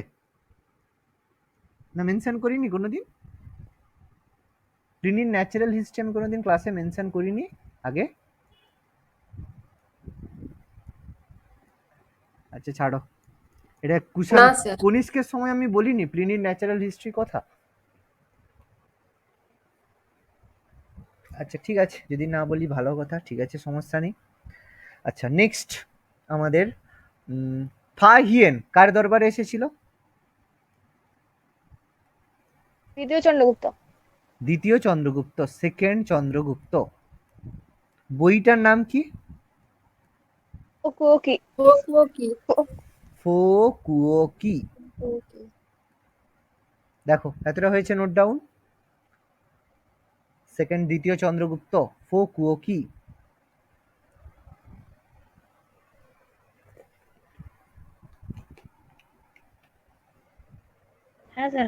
না? মেনশন করিনি কোনোদিন প্লিনির ন্যাচারাল হিস্ট্রি, আমি কোনোদিন ক্লাসে মেনশন করিনি আগে। আচ্ছা ছাড়ো, এটা কনিষ্কের সময় আমি বলিনি প্লিনির ন্যাচারাল হিস্ট্রি কথা? আচ্ছা ঠিক আছে, যদি না বলি ভালো কথা, ঠিক আছে সমস্যা নেই। আচ্ছা নেক্সট আমাদের ফা হিয়েন কার দরবারে এসেছিল? দ্বিতীয় চন্দ্রগুপ্ত। দ্বিতীয় চন্দ্রগুপ্ত, সেকেন্ড চন্দ্রগুপ্ত। বইটার নাম কি? ফোকুওকি। দেখো এতটা হয়েছে, নোট ডাউন। সেকেন্ড দ্বিতীয় চন্দ্রগুপ্ত, ফোকুওকি। হ্যাঁ স্যার।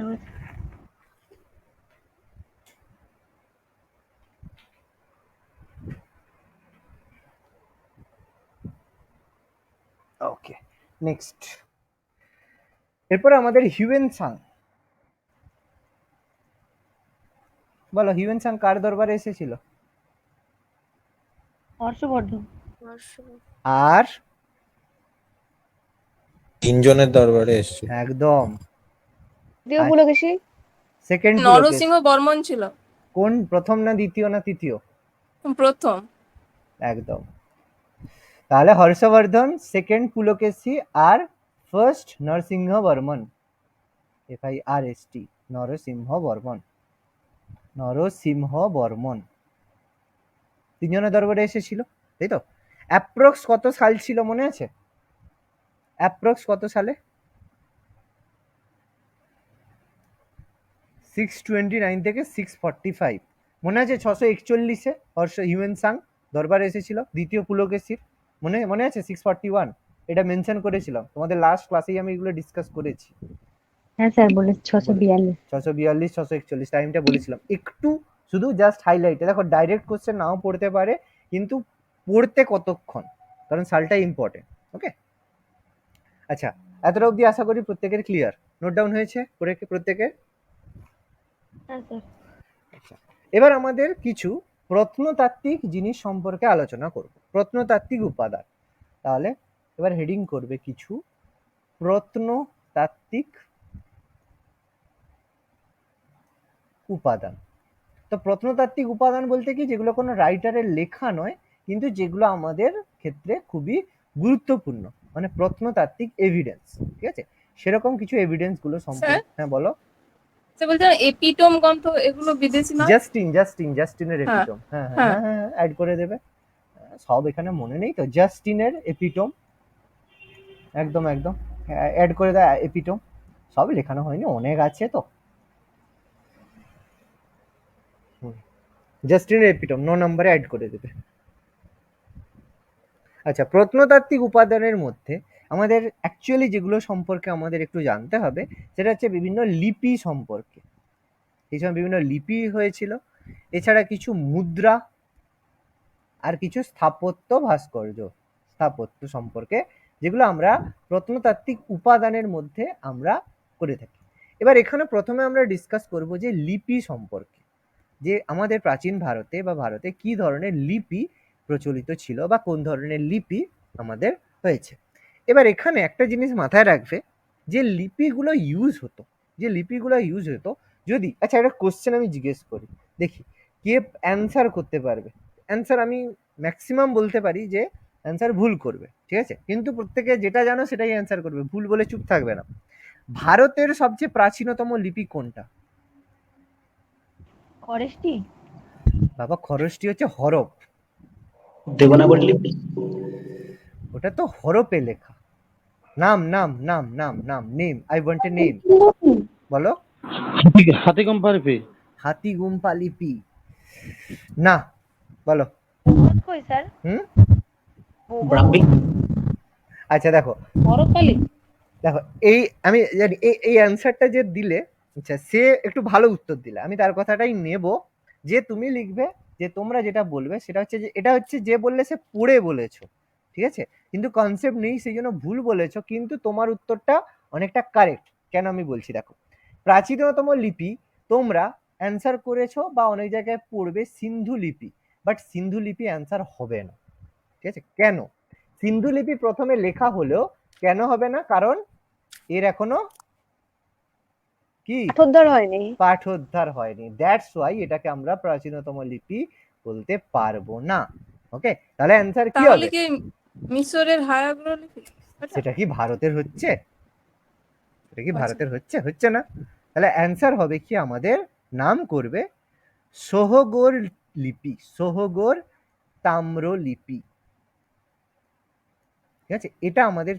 ওকে নেক্সট, এরপর আমাদের হিউয়েন সাং। বলো হিউয়েন সাং কার দরবারে এসেছিল? হর্ষবর্ধন। আর তিনজনের দরবারে এসেছিল। একদম। দ্বিতীয় পুলকেশী। সেকেন্ড নরসিংহ বর্মন ছিল। কোন, প্রথম না দ্বিতীয় না তৃতীয়? প্রথম। একদম। তাহলে হর্ষবর্ধন, সেকেন্ড পুলকেশী, আর ফার্স্ট নরসিংহ বর্মন, FIRST, নরসিংহ বর্মন, নরসিংহ বর্মন তিনজনের দরবারে এসেছিল, তাই তো? অ্যাপ্রক্স কত সাল ছিল মনে আছে? অ্যাপ্রক্স কত সালে? 629 থেকে 645, মনে আছে? 641-এ হিউয়েন সাং দরবারে এসেছিল দ্বিতীয় পুলকেশীর, মনে আছে? 641, এটা মেনশন করেছিলাম তোমাদের লাস্ট ক্লাসেই, আমি এগুলো ডিসকাস করেছি। হ্যাঁ স্যার বলে 642। 642 641 টাইমটা বলেছিলাম। একটু শুধু জাস্ট হাইলাইটে দেখো, ডাইরেক্ট কোশ্চেন নাও পড়তে পারে, কিন্তু পড়তে কতক্ষণ, কারণ সালটা ইম্পর্টেন্ট। ওকে আচ্ছা এতটা অবধি আশা করি প্রত্যেকের ক্লিয়ার, নোট ডাউন হয়েছে প্রত্যেকের? হ্যাঁ স্যার। আচ্ছা এবার আমাদের কিছু প্রত্নতাত্ত্বিক জিনিস সম্পর্কে আলোচনা করব, প্রত্নতাত্ত্বিক উপাদান। তাহলে এবার হেডিং করবে কিছু প্রত্নতাত্ত্বিক উপাদান। তো প্রত্নতাত্ত্বিক উপাদান বলতে কি, যেগুলো কোনো রাইটারের লেখা নয়, কিন্তু যেগুলো আমাদের ক্ষেত্রে খুবই গুরুত্বপূর্ণ, মানে প্রত্নতাত্ত্বিক এভিডেন্স, ঠিক আছে, সেরকম কিছু এভিডেন্স গুলো সম্পর্কে। হ্যাঁ বলো। বলছে এপিটোম গ্রন্থ এগুলো বিদেশি নয়? জাস্টিনের এপিটোম, হ্যাঁ হ্যাঁ হ্যাঁ অ্যাড করে দেবে। সব এখানে মনে নেই তো, জাস্টিনের এপিটোম, একদম একদম অ্যাড করে দেয় এপিটোম। সব লেখানো হয়নি, অনেক আছে তো। জাস্টিনের এপিটোম 9 নম্বরে অ্যাড করে দেবে। আচ্ছা, প্রত্নতাত্ত্বিক উপাদানের মধ্যে আমাদের অ্যাকচুয়ালি যেগুলো সম্পর্কে আমাদের একটু জানতে হবে, সেটা হচ্ছে বিভিন্ন লিপি সম্পর্কে। এই সময় বিভিন্ন লিপি হয়েছিল, এছাড়া কিছু মুদ্রা, আর কিছু স্থাপত্য ভাস্কর্য, স্থাপত্য সম্পর্কে, যেগুলো আমরা প্রত্নতাত্ত্বিক উপাদানের মধ্যে আমরা করে থাকি। এবার এখানে প্রথমে আমরা ডিসকাস করব যে লিপি সম্পর্কে, যে আমাদের প্রাচীন ভারতে বা ভারতে কি ধরনের লিপি প্রচলিত ছিল বা কোন ধরনের লিপি আমাদের হয়েছে। এবার এখানে একটা জিনিস মাথায় রাখবে, যে লিপিগুলো ইউজ হতো, যদি, আচ্ছা একটা কোশ্চেন আমি জিজ্ঞেস করি, দেখি কে অ্যান্সার করতে পারবে। অ্যান্সার আমি ম্যাক্সিমাম বলতে পারি যে অ্যান্সার ভুল করবে, ঠিক আছে, কিন্তু প্রত্যেকে যেটা জানো সেটাই অ্যান্সার করবে, ভুল বলে চুপ থাকবে না। ভারতের সবচেয়ে প্রাচীনতম লিপি কোনটা? খরেষ্টি। বাবা, খরচটি হচ্ছে হরপ। দেবনাগরী লিপি। ওটা তো হরপে লেখা। নাম নাম নাম নাম নাম name, I want a name. বলো। হাতিগুম্পা লিপি না, বলো। কই স্যার? ব্রাহ্মী। আচ্ছা দেখো, দেখো এই আমি জানি এই অ্যান্সারটা যে দিলে, আচ্ছা সে একটু ভালো উত্তর দিলে, আমি তার কথাটাই নেব। যে তুমি লিখবে, যে তোমরা যেটা বলবে সেটা হচ্ছে যে এটা হচ্ছে যে বললে সে পড়ে বলেছো, ঠিক আছে, কিন্তু কনসেপ্ট নেই, সেই জন্য ভুল বলেছো, কিন্তু তোমার উত্তরটা অনেকটা কারেক্ট। কেন আমি বলছি, দেখো, প্রাচীনতম লিপি তোমরা অ্যান্সার করেছো বা অনেক জায়গায় পড়বে সিন্ধু লিপি, বাট সিন্ধু লিপি অ্যান্সার হবে না, ঠিক আছে। কেন সিন্ধু লিপি প্রথমে লেখা হলেও কেন হবে না? কারণ এর এখনো কি পাঠোদ্ধার হয়নি, দ্যাটস ওয়াই এটাকে আমরা প্রাচীনতম লিপি বলতে পারবো না। ওকে, তাহলে অ্যান্সার কি হবে? মিশরের হায়াগ্রোলিপি সেটা কি ভারতের হচ্ছে? হচ্ছে না। তাহলে অ্যান্সার হবে কি, আমাদের নাম করবে সোহগর লিপি, সোহগর তাম্রলিপি, ঠিক আছে। এটা আমাদের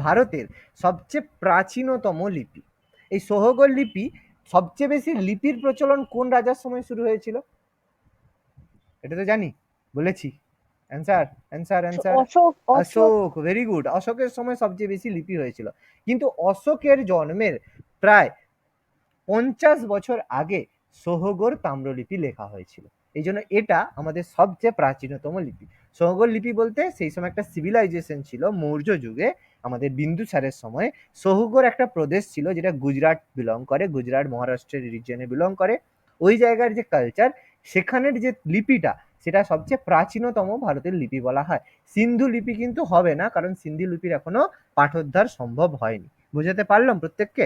ভারতের সবচেয়ে প্রাচীনতম লিপি। এই সোহগর লিপি, সবচেয়ে বেশি লিপির প্রচলন কোন রাজার সময় শুরু হয়েছিল? এটা তো জানি, বলেছি। Answer answer answer Ashoka. Very good, অশোকের সময় সবচেয়ে বেশি লিপি হয়েছিল। কিন্তু অশোকের জন্মের প্রায় 50 বছর আগে সোহগর তাম্রলিপি লেখা হয়েছিল, এই জন্য এটা আমাদের সবচেয়ে প্রাচীনতম লিপি। সোহগর লিপি বলতে সেই সময় একটা সিভিলাইজেশন ছিল মৌর্য যুগে, আমাদের বিন্দুসারের সময়। সোহগর একটা প্রদেশ ছিল যেটা গুজরাট বিলং করে, গুজরাট মহারাষ্ট্রের রিজিয়নে বিলং করে। ওই জায়গার যে কালচার, সেখানের যে লিপিটা, সেটা সবচেয়ে প্রাচীনতম ভারতের লিপি বলা হয়। সিন্ধু লিপি কিন্তু হবে না, কারণ সিন্ধু লিপির এখনো পাঠোদ্ধার সম্ভব হয়নি। বুঝাতে পারলাম প্রত্যেককে?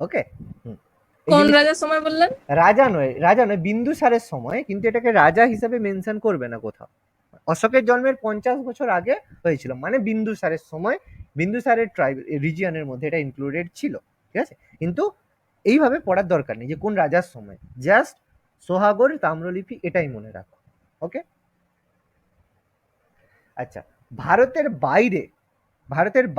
ওকে। কোন রাজার সময় বললেন? রাজা নয়, বিন্দুসারের সময়, কিন্তু এটাকে রাজা হিসাবে মেনশন করবে না কোথাও। অশোকের জন্মের 50 বছর আগে হয়েছিল, মানে বিন্দুসারের সময়, বিন্দুসারের ট্রাইব রিজিয়নের মধ্যে এটা ইনক্লুডেড ছিল, ঠিক আছে। কিন্তু এইভাবে পড়ার দরকার নেই যে কোন রাজার সময়, জাস্ট সোহাগর তাম্রলিপি এটাই মনে রাখো। ওকে। আচ্ছা, ভারতের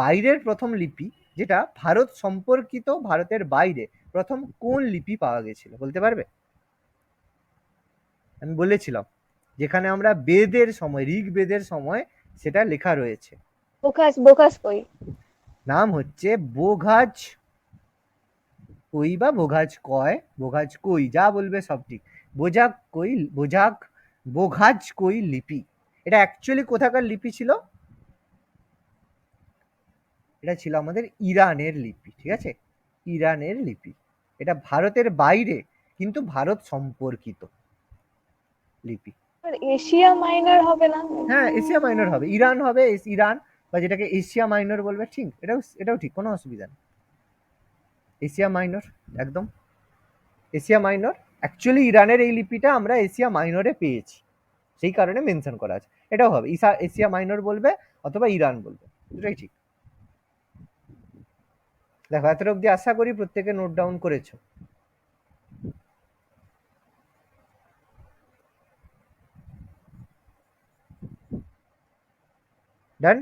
বাইরের প্রথম লিপি, যেটা ভারত সম্পর্কিত, ভারতের বাইরে প্রথম কোন লিপি পাওয়া গেছিল বলতে পারবে? আমি বলেছিলাম যেখানে আমরা বেদের সময়, ঋগ্বেদের সময় সেটা লেখা রয়েছে। বোগাস কই। নাম হচ্ছে বোঘাজ কই বা বোঘাজ কয়, বোঘাজ কই, যা বলবে সব ঠিক। বোঘাজ কই লিপি। এটা অ্যাকচুয়ালি কোথাকার লিপি ছিল? এটা ছিল আমাদের ইরানের লিপি, ঠিক আছে, ইরানের লিপি। এটা ভারতের বাইরে কিন্তু ভারত সম্পর্কিত লিপি। এশিয়া মাইনর হবে না? হ্যাঁ, এশিয়া মাইনর হবে, ইরান হবে, ইরান বা যেটাকে এশিয়া মাইনর বলবে, ঠিক, এটাও ঠিক, কোনো অসুবিধা নেই। এশিয়া মাইনর, একদম এশিয়া মাইনর। অ্যাকচুয়ালি ইরানের এই লিপিটা আমরা এশিয়া মাইনরে পেয়েছি, সেই কারণে মেনশন করা আছে। এটাও হবে, এশিয়া মাইনর বলবে অথবা ইরান বলবে, দুটাই ঠিক। দেখো এতটা অব্দি আশা করি প্রত্যেকে নোট ডাউন করেছো। ডান?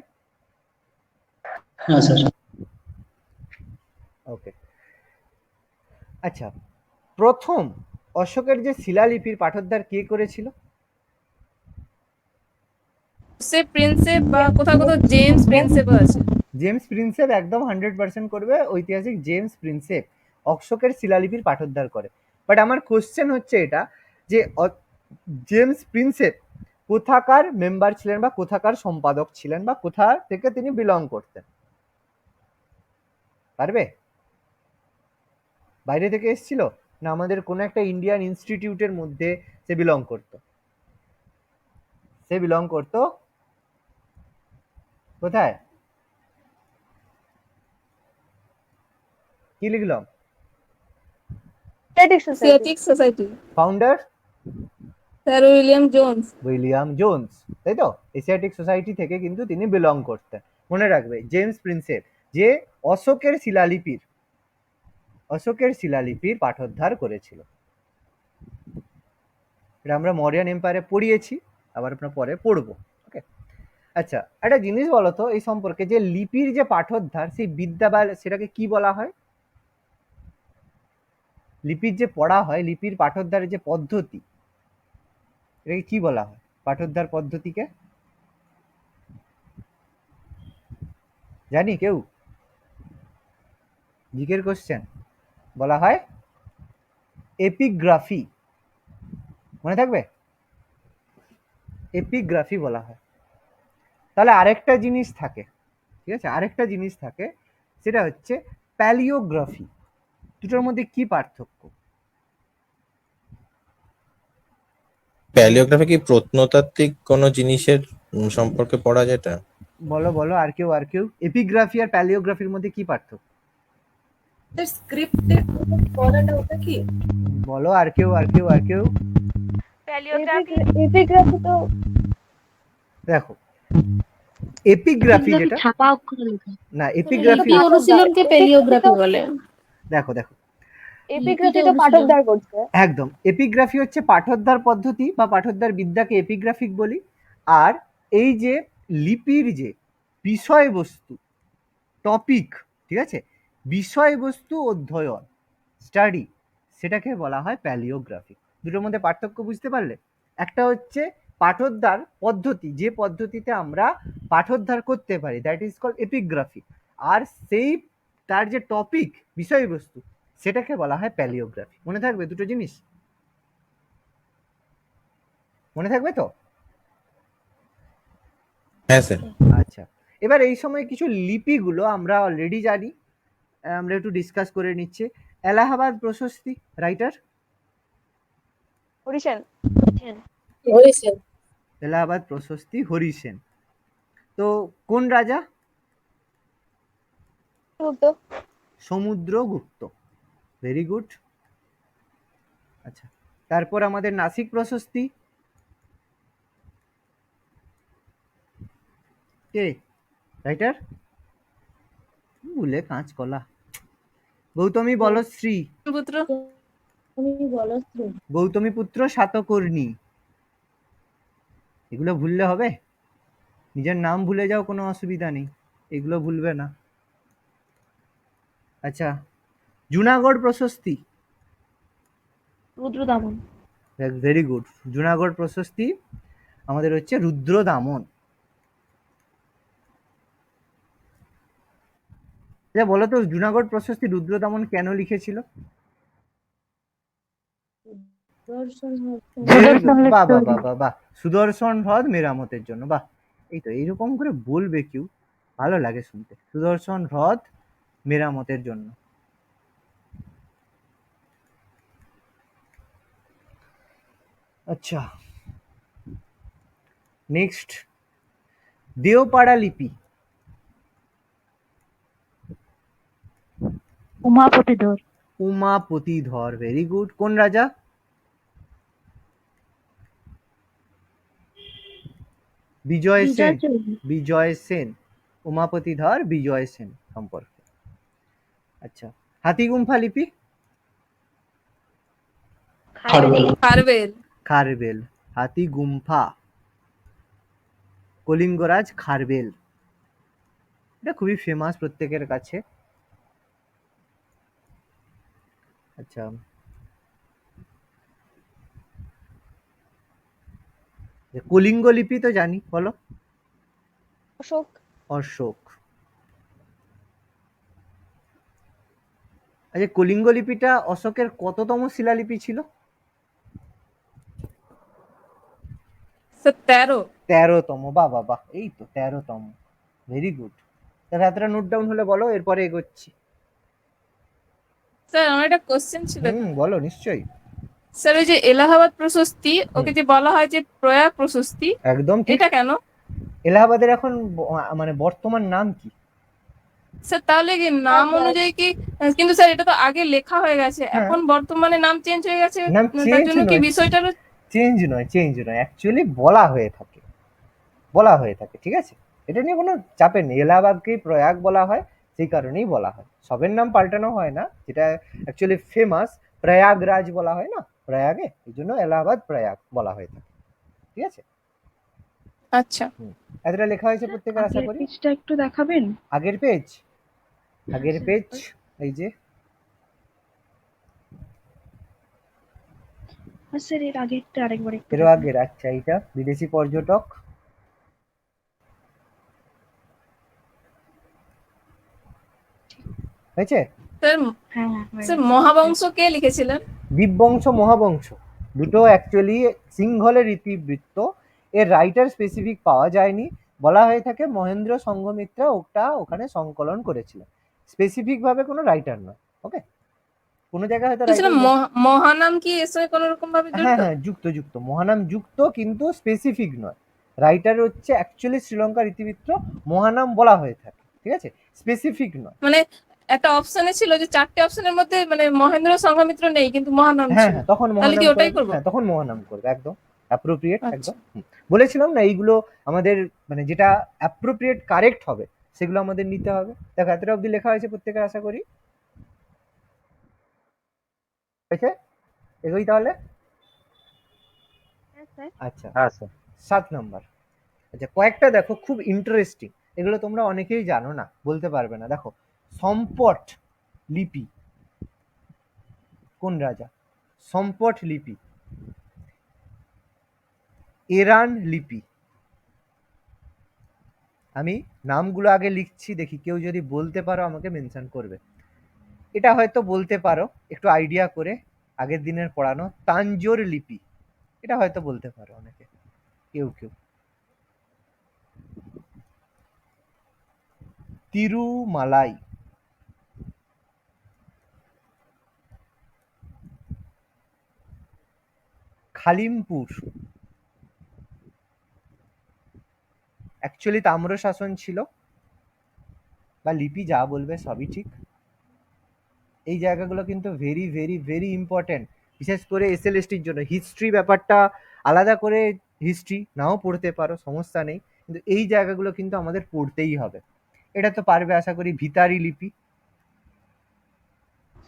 হ্যাঁ স্যার। ওকে। আচ্ছা, প্রথম অশোকের যে শিলালিপির পাঠোদ্ধার কে করেছিল? সে প্রিন্সেপ বা কোথাও কোথাও জেমস প্রিন্সেপও আছে। জেমস প্রিন্সেপ, একদম 100% করবে, ঐতিহাসিক জেমস প্রিন্সেপ অশোকের শিলালিপির পাঠোদ্ধার করে। বাট আমার কোশ্চেন হচ্ছে এটা যে জেমস প্রিন্সেপ কোথাকার মেম্বার ছিলেন বা কোথাকার সম্পাদক ছিলেন বা কোথা থেকে তিনি বিলং করতেন? পারবে? বাইরে থেকে এসেছিল না আমাদের কোনো একটা ইন্ডিয়ান ইনস্টিটিউটের মধ্যে সে বিলং করতো? সে বিলং করতো কোথায়? কি লিখলাম? Asiatic society. Founder sir William Jones. William Jones, তাই তো? এশিয়াটিক সোসাইটি থেকে কিন্তু তিনি বিলং করতেন। মনে রাখবে জেমস প্রিন্সেপ যে অশোকের শিলালিপির পাঠোদ্ধার করেছিল। এটা আমরা মরিয়ান এম্পায়ারে পড়িয়েছি, আবার আপনার পরে পড়বো। ওকে। আচ্ছা, একটা জিনিস বলো তো এই সম্পর্কে, যে লিপির যে পাঠোদ্ধার, সেই বিদ্যা বা সেটাকে কি বলা হয়? লিপির যে পড়া হয়, লিপির পাঠোদ্ধারের যে পদ্ধতি, এটাকে কি বলা হয়? পাঠোদ্ধার পদ্ধতিকে জানি কেউ? জিকের কোশ্চেন। বলা হয় এপিগ্রাফি। মনে থাকবে? এপিগ্রাফি বলা হয়। তাহলে আরেকটা জিনিস থাকে, ঠিক আছে, আরেকটা জিনিস থাকে, সেটা হচ্ছে প্যালিওগ্রাফি। দুটোর মধ্যে কি পার্থক্য? প্যালিওগ্রাফি কি প্রত্নতাত্ত্বিক কোনো জিনিসের সম্পর্কে পড়া যেটা? বলো বলো, আর কেউ? এপিগ্রাফি আর প্যালিওগ্রাফির মধ্যে কি পার্থক্য? স্ক্রিপ্টে পড়াটা ওটা কি? বলো, আর কেউ? এপিগ্রাফি তো দেখো, এপিগ্রাফি যেটা, ছাপা অক্ষরে লেখা। না এপিগ্রাফি অনুশীলনকে প্যালিওগ্রাফি বলে। দেখো এপিগ্রাফি তো পাঠোদ্ধার করছে। একদম, এপিগ্রাফি হচ্ছে পাঠোদ্ধার পদ্ধতি বা পাঠোদ্ধার বিদ্যাকে এপিগ্রাফিক বলি। আর এই যে লিপির যে বিষয়বস্তু, টপিক, ঠিক আছে, বিষয়বস্তু অধ্যয়ন, স্টাডি, সেটাকে বলা হয় প্যালিওগ্রাফি। দুটোর মধ্যে পার্থক্য বুঝতে পারলে? একটা হচ্ছে পাঠোদ্ধার পদ্ধতি, যে পদ্ধতিতে আমরা পাঠোদ্ধার করতে পারি, দ্যাট ইজ কল্ড এপিগ্রাফি। আর সেই তার যে টপিক, বিষয়বস্তু, সেটাকে বলা হয় প্যালিওগ্রাফি। মনে থাকবে দুটো জিনিস? মনে থাকবে তো? হ্যাঁ স্যার। আচ্ছা, এবার এই সময় কিছু লিপিগুলো আমরা অলরেডি জানি, আমরা একটু ডিসকাস করে নিচ্ছি। এলাহাবাদ প্রশস্তি, রাইটার? হরিসেন। এলাহাবাদ প্রশস্তি হরিসেন। তো কোন রাজা? সমুদ্রগুপ্ত। Very good. আচ্ছা, তারপর আমাদের নাসিক প্রশস্তি কে রাইটার? ভুলে কাঁচকলা। গৌতমী বলশ্রী। পুত্র। গৌতমীপুত্র সাতকর্ণী। এগুলো ভুললে হবে? নিজের নাম ভুলে যাও, কোনো অসুবিধা নেই, এগুলো ভুলবে না। আচ্ছা, জুনাগড় প্রশস্তি? রুদ্রদামন। Very good. জুনাগড় প্রশস্তি আমাদের হচ্ছে রুদ্রদামন। আচ্ছা বলো তো, জুনাগড় প্রশস্তি রুদ্রদামন কেন লিখেছিল? বাহ বাহ বাহ বাহ বাহ, সুদর্শন হ্রদ মেরামতের জন্য। বাহ, এই তো এইরকম করে বলবে কেউ, ভালো লাগে শুনতে। সুদর্শন হ্রদ মেরামতের জন্য। আচ্ছা, নেক্সট, দেওপাড়া লিপি। উমাপতিধর। Umapatidhar, very good. কোন রাজা? বিজয় সেন। বিজয় সেন, উমাপতিধর বিজয় সেন সম্পর্কে। আচ্ছা, হাতিগুম্ফা লিপি? খারবেল। খারবেল। খারবেল, হাতিগুম্ফা, কলিঙ্গরাজ খারবেল, এটা খুবই ফেমাস প্রত্যেকের কাছে। আচ্ছা, কলিঙ্গ লিপি তো জানি, বলো। অশোক। অশোক। আচ্ছা, কলিঙ্গ লিপিটা অশোকের কততম শিলালিপি ছিল? স্যার 13। 13তম। বাহ বাহ বাহ, এই তো 13তম, ভেরি গুড। তাহলে এতটা নোট ডাউন হলে বলো, এরপরে এগোচ্ছি। স্যার আমার একটা কোশ্চেন ছিল। বলো, নিশ্চয়ই। স্যার ওই যে এলাহাবাদ প্রশস্তি, ওকে যে বলা হয় যে প্রয়াগ প্রশস্তি, একদম ঠিক। এটা কেন? এলাহাবাদের এখন মানে বর্তমান নাম কি? স্যার তাহলে কি নাম অনুযায়ী কি, কিন্তু স্যার এটা তো আগে লেখা হয়ে গেছে, এখন বর্তমানে নাম চেঞ্জ হয়ে গেছে, নাম তার চেঞ্জ জন্য কি নয়, বিষয়টার চেঞ্জ নয়, অ্যাকচুয়ালি বলা হয়ে থাকে, বলা হয়ে থাকে, ঠিক আছে? এটা নিয়ে কোনো চাপের নেই। এলাহাবাদকেই প্রয়াগ বলা হয়, সেই কারণেই বলা হয়, সবের নাম পাল্টানো হয় না। যেটা অ্যাকচুয়ালি ফেমাস প্রয়াগরাজ বলা হয় না প্রয়াগে, এই জন্য এলাহাবাদ প্রয়াগ বলা হয়ে থাকে, ঠিক আছে? আচ্ছা। এতটা লেখা হয়েছে প্রত্যেকের, আশা করি। পেজটা একটু দেখাবেন? আগের পেজ, আগের পেজ, এই যে স্যার এর আগেরটা আরেকবার একটু এর আগের। আচ্ছা, এইটা বিদেশি পর্যটক, হয়েছে? স্যার হ্যাঁ স্যার মহাবংশ কে লিখেছিলেন? দীপবংশ, মহাবংশ দুটো অ্যাকচুয়ালি সিংহলের ইতিবৃত্ত। এর রাইটার স্পেসিফিক পাওয়া যায়নি, বলা হয়ে থাকে মহেন্দ্র সংঘমিত্রা ওটা ওখানে সংকলন করেছিল, স্পেসিফিক ভাবে কোনো রাইটার নয়। ওকে, কোনো জায়গায় হয়তো বলছিলাম রাইটার, মহানাম কি এর সঙ্গে কোনো রকম ভাবে হ্যাঁ জড়িত? হ্যাঁ, যুক্ত যুক্ত, মহানাম যুক্ত, কিন্তু স্পেসিফিক নয়। রাইটার হচ্ছে অ্যাকচুয়ালি শ্রীলঙ্কার ইতিবৃত্ত, মহানাম বলা হয়ে থাকে, ঠিক আছে, স্পেসিফিক নয়। মানে একটা অপশনে ছিল যে 4টে অপশনের মধ্যে মানে মহেন্দ্র সংঘমিত্র নেই, কিন্তু মহানাম হ্যাঁ ছিল, হ্যাঁ, তখন তাহলে কি মহানাম ওটাই করবে, করবো? হ্যাঁ তখন মহানাম করবে, একদম অ্যাপ্রোপ্রিয়েট, আচ্ছা। একদম। বলেছিলাম না, এইগুলো আমাদের মানে যেটা অ্যাপ্রোপ্রিয়েট কারেক্ট হবে সেগুলো আমাদের নিতে হবে। দেখো এতটা অবধি লেখা হয়েছে প্রত্যেকের, আশা করি হয়েছে। এগোই তাহলে। আচ্ছা, 7 নম্বর। আচ্ছা, কয়েকটা দেখো খুব ইন্টারেস্টিং, এগুলো তোমরা অনেকেই জানো না, বলতে পারবে না। দেখো, সম্পট লিপি কোন রাজা? সম্পট লিপি, এরান লিপি। আমি নামগুলো আগে লিখছি, দেখি কেউ যদি বলতে পারো আমাকে মেনশন করবে। এটা হয়তো বলতে পারো একটু আইডিয়া করে, আগের দিনের পড়ানো তাঞ্জোর লিপি, এটা হয়তো বলতে পারো অনেকে, কেউ কেউ। তিরুমালাই, খালিমপুর, অ্যাকচুয়ালি তাম্র শাসন ছিল, বা লিপি যা বলবে সবই ঠিক। এই জায়গাগুলো কিন্তু ভেরি ভেরি ভেরি ইম্পর্টেন্ট, বিশেষ করে এসএলএসটির জন্য। হিস্ট্রি ব্যাপারটা আলাদা করে, হিস্ট্রি নাও পড়তে পারো, সমস্যা নেই, কিন্তু এই জায়গাগুলো কিন্তু আমাদের পড়তেই হবে। এটা তো পারবে আশা করি। ভিতারি লিপি,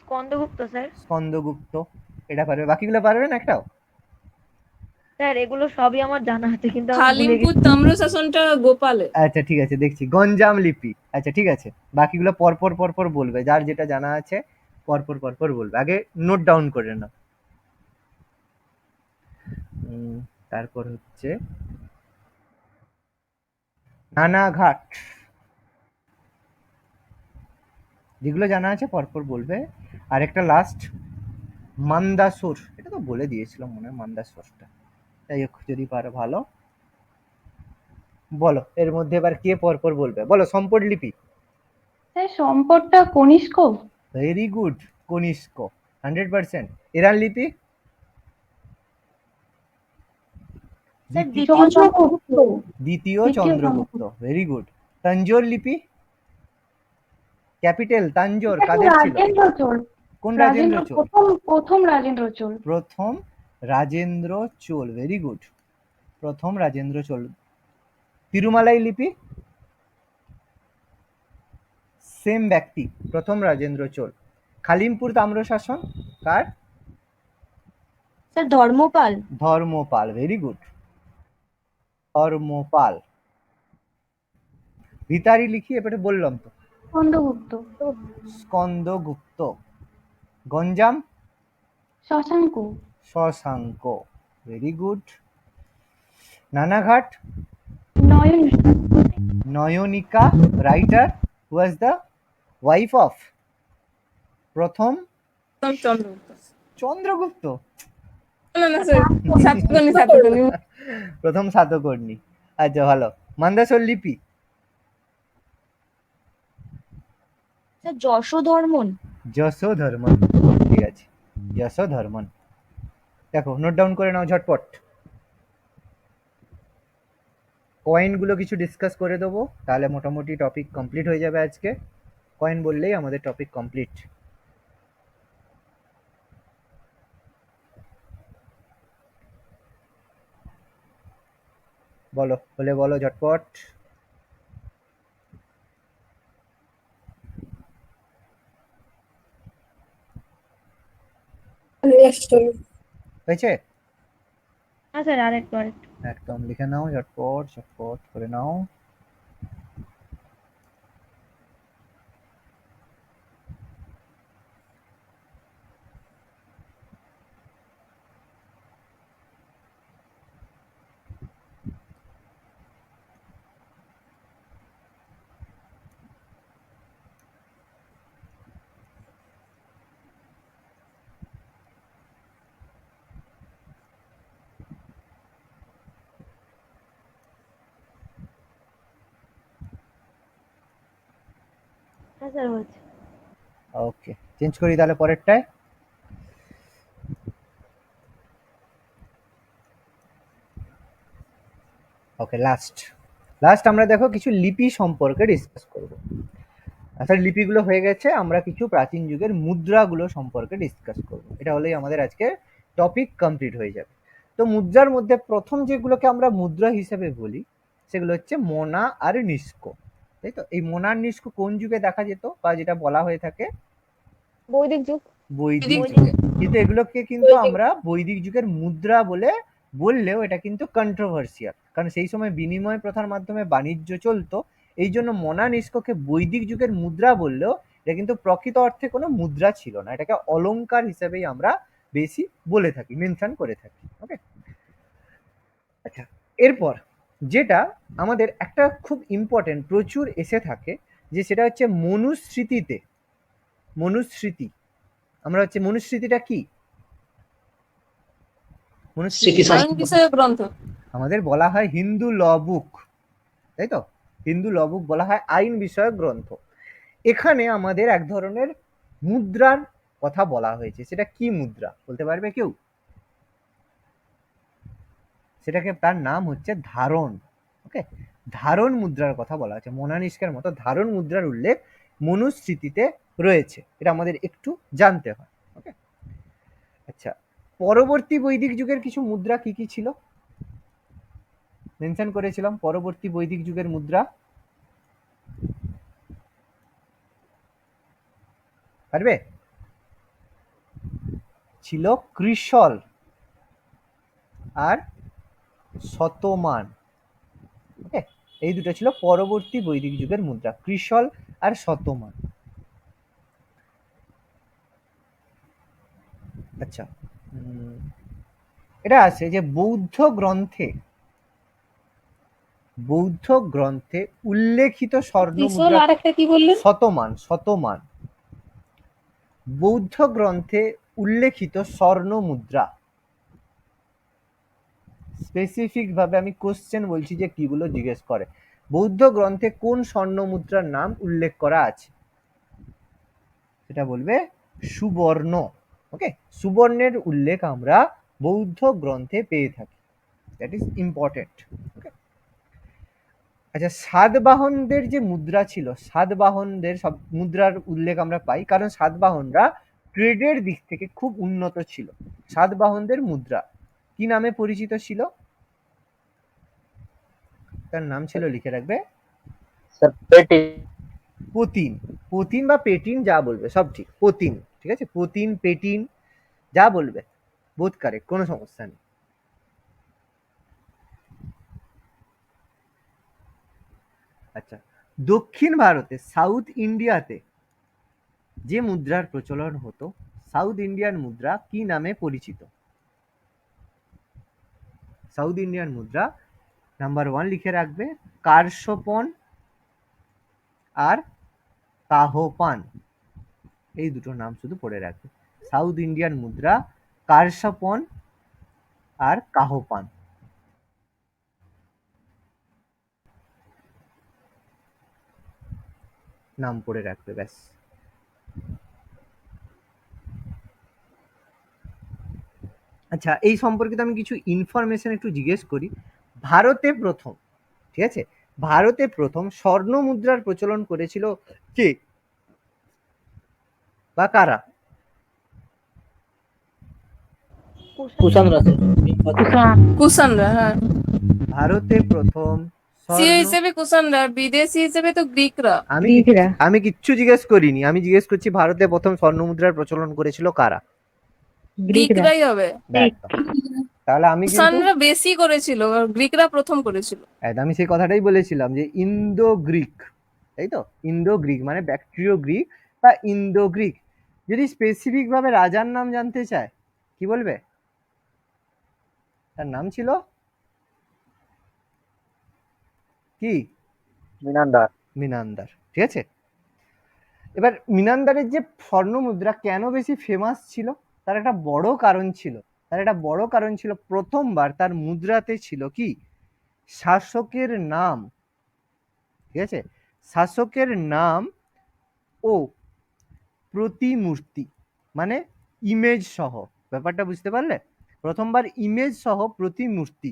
স্কন্দগুপ্ত স্যার। স্কন্দগুপ্ত, এটা পারবে, বাকিগুলো পারবে না একটাও? স্যার এগুলো সবই আমার জানা আছে, কিন্তু আমি ভুলে খালিমপুর গেছি। তাম্রশাসনটা গোপালের। আচ্ছা ঠিক আছে, দেখছি। গঞ্জাম লিপি, আচ্ছা ঠিক আছে, বাকিগুলো পরপর পরপর বলবে, যার যেটা জানা আছে পরপর পরপর বলবে, আগে নোট ডাউন করে নাও। তারপর হচ্ছে নানাঘাট, যেগুলো জানা আছে পরপর বলবে। আর একটা লাস্ট মান্দাসুর, এটা তো বলে দিয়েছিলাম মনে হয়, মান্দাসুরটা। যাই হোক, যদি পারো ভালো। বলো এর মধ্যে এবার কে পরপর বলবে, বলো। সম্পদ লিপি, স্যার সম্পদটা কনিষ্ক। Very good, Kanishka, 100%। এরান লিপি, স্যার চন্দ্রগুপ্ত। দ্বিতীয় চন্দ্রগুপ্ত, ভেরি গুড। তঞ্জোর লিপি, ক্যাপিটাল তাঞ্জোর এটা কি কাদের ছিল? রাজেন্দ্র চোল? কোন রাজেন্দ্র চোল? প্রথম রাজেন্দ্র চোল। প্রথম রাজেন্দ্র চোল, ভেরি গুড। প্রথম রাজেন্দ্র চোল। তিরুমালাই লিপি সেম ব্যক্তি, প্রথম রাজেন্দ্র চোল। খালিমপুর তাম্রশাসন কার? Sir Dharmapala. Dharmapala, very good, Dharmapala. Bhitari লিখি এবারে বললাম তো, Skandagupta. Skandagupta. Ganjam Shashanka. Shashanka, very good. Nanaghat Nayan. Nayanika, writer was the wife of প্রথম চন্দ্রগুপ্ত। চন্দ্রগুপ্ত, না না স্যার, সাতকর্ণী। প্রথম সাতকর্ণী। আচ্ছা ভালো। মন্দাসর লিপি স্যার যশোধর্মন। যশোধর্মন, ঠিক আছে, যশোধর্মন। দেখো নোট ডাউন করে নাও ঝটপট। কয়েনগুলো কিছু ডিসকাস করে দেবো, তাহলে মোটামুটি টপিক কমপ্লিট হয়ে যাবে আজকে। কয়েন বললেই আমাদের টপিক কমপ্লিট। বলো, বলে বলো ঝটপট। হয়েছে? হ্যাঁ স্যার আরেকটু। একদম লিখে নাও ঝটপট, ঝটপট করে নাও। হ্যাঁ স্যার হয়েছে। ওকে, চেঞ্জ করি তাহলে পরেরটায়। ওকে, লাস্ট আমরা দেখো কিছু লিপি সম্পর্কে ডিসকাস করব। আচ্ছা, লিপিগুলো হয়ে গেছে, আমরা কিছু প্রাচীন যুগের মুদ্রাগুলো সম্পর্কে ডিসকাস করব। এটা হলেই আমাদের আজকে টপিক কমপ্লিট হয়ে যাবে। তো মুদ্রার মধ্যে প্রথম যেগুলোকে আমরা মুদ্রা হিসেবে বলি সেগুলো হচ্ছে মোনা আর নিস্ক, তাই তো? এই মোনা আর নিস্ক কোন যুগে দেখা যেত বা যেটা বলা হয়ে থাকে? বৈদিক যুগ। বৈদিক যুগে। কিন্তু এগুলোকে কিন্তু আমরা বৈদিক যুগের মুদ্রা বলে বললেও এটা কিন্তু কন্ট্রোভার্সিয়াল, কারণ সেই সময় বিনিময় প্রথার মাধ্যমে বাণিজ্য চলতো। এই জন্য মোনা নিস্ককে বৈদিক যুগের মুদ্রা বললেও এটা কিন্তু প্রকৃত অর্থে কোনো মুদ্রা ছিল না, এটাকে অলংকার হিসেবেই আমরা বেশি বলে থাকি, মেনশন করে থাকি। ওকে, আচ্ছা, এরপর যেটা আমাদের একটা খুব ইম্পর্টেন্ট প্রচুর এসে থাকে, যে সেটা হচ্ছে মনুস্মৃতিতে। মনুস্মৃতি, আমরা হচ্ছে মনুস্মৃতিটা কি? মনুস্মৃতি আইন বিষয়ক গ্রন্থ। আমাদের বলা হয় হিন্দু ল বুক, তাই তো? হিন্দু ল বুক বলা হয় আইন বিষয়ক গ্রন্থ। এখানে আমাদের এক ধরনের মুদ্রার কথা বলা হয়েছে, সেটা কি মুদ্রা বলতে পারবে কেউ? সেটাকে, তার নাম হচ্ছে ধারণ। ওকে, ধারণ মুদ্রার কথা বলা হয়েছে। মোনানিস্কের মতো ধারণ মুদ্রার উল্লেখ মনুস্মৃতিতে রয়েছে, এটা আমাদের একটু জানতে হয়। ওকে, আচ্ছা, পরবর্তী বৈদিক যুগের কিছু মুদ্রা কি কি ছিল মেনশন করেছিলাম? পরবর্তী বৈদিক যুগের মুদ্রা পারবে? ছিল কৃশল আর শতমান। ওকে, এই দুটো ছিল পরবর্তী বৈদিক যুগের মুদ্রা, কৃশল আর শতমান। আচ্ছা, এটা আছে যে বৌদ্ধ গ্রন্থে উল্লেখিত স্বর্ণ মুদ্রা। আরেকটা কি বললেন? শতমান। বৌদ্ধ গ্রন্থে উল্লেখিত স্বর্ণ মুদ্রা, স্পেসিফিক ভাবে আমি কোশ্চেন বলছি যে কিগুলো জিজ্ঞেস করে। বৌদ্ধ গ্রন্থে কোন স্বর্ণ মুদ্রার নাম উল্লেখ করা আছে? সেটা বলবে সুবর্ণ। ওকে, সুবর্ণের উল্লেখ আমরা বৌদ্ধ গ্রন্থে পেয়ে থাকি, দ্যাট ইজ ইম্পর্টেন্ট। ওকে, আচ্ছা, সাতবাহনদের যে মুদ্রা ছিল, সাতবাহনদের সব মুদ্রার উল্লেখ আমরা পাই, কারণ সাতবাহনরা ট্রেডের দিক থেকে খুব উন্নত ছিল। সাতবাহনদের মুদ্রা কি নামে পরিচিত ছিল? তার নাম ছিল, লিখে রাখবে, স্যার পেটি। পতিন। পতিন বা পেটিন, যা বলবে সব ঠিক। পতিন, ঠিক আছে, পতিন, পেটিন, যা বলবে বোধ কারেক্ট, কোনো সমস্যা নেই। আচ্ছা, দক্ষিণ ভারতে, সাউথ ইন্ডিয়াতে যে মুদ্রার প্রচলন হতো, সাউথ ইন্ডিয়ান মুদ্রা কি নামে পরিচিত? সাউথ ইন্ডিয়ান মুদ্রা নাম্বার 1 লিখে রাখবে, কারসপন আর কাহপান, এই দুটো নাম শুধু পড়ে রাখবে। সাউথ ইন্ডিয়ান মুদ্রা কারসপন আর কাহপান। নাম পড়ে রাখবে, ব্যাস। আচ্ছা, এই সম্পর্কিত আমি কিছু ইনফরমেশন একটু জিজ্ঞেস করি। ভারতে প্রথম, ঠিক আছে, ভারতে প্রথম স্বর্ণ মুদ্রার প্রচলন করেছিল কে বা কারা? কুষাণরা স্যার। কুষাণরা, হ্যাঁ। ভারতে প্রথম সিও স্বর্ণ, হিসেবে কুষাণরা, বিদেশি হিসেবে তো গ্রিকরা। আমি কিচ্ছু জিজ্ঞেস করিনি, আমি জিজ্ঞেস করছি ভারতে প্রথম স্বর্ণ মুদ্রার প্রচলন করেছিল কারা? গ্রিকরাই হবে। একদম। তাহলে আমি কিন্তু কুষাণরা বেশি করেছিল, আর গ্রিকরা প্রথম করেছিল। আমি সেই কথাটাই বলেছিলাম যে ইন্দো গ্রিক, তাই তো, ইন্দো গ্রিক মানে ব্যাকট্রিয় গ্রিক বা ইন্দো গ্রিক। যদি স্পেসিফিক ভাবে রাজার নাম জানতে চায়, কি বলবে? তার নাম ছিল কি? মিনান্দার। মিনান্দার, ঠিক আছে। এবার মিনান্দারের যে স্বর্ণ মুদ্রা কেন বেশি ফেমাস ছিল, তার একটা বড় কারণ ছিল, প্রথমবার তার মুদ্রাতে ছিল কি, শাসকের নাম, ঠিক আছে, শাসকের নাম ও প্রতিমূর্তি, মানে ইমেজ সহ। ব্যাপারটা বুঝতে পারলে? প্রথমবার ইমেজ সহ প্রতিমূর্তি,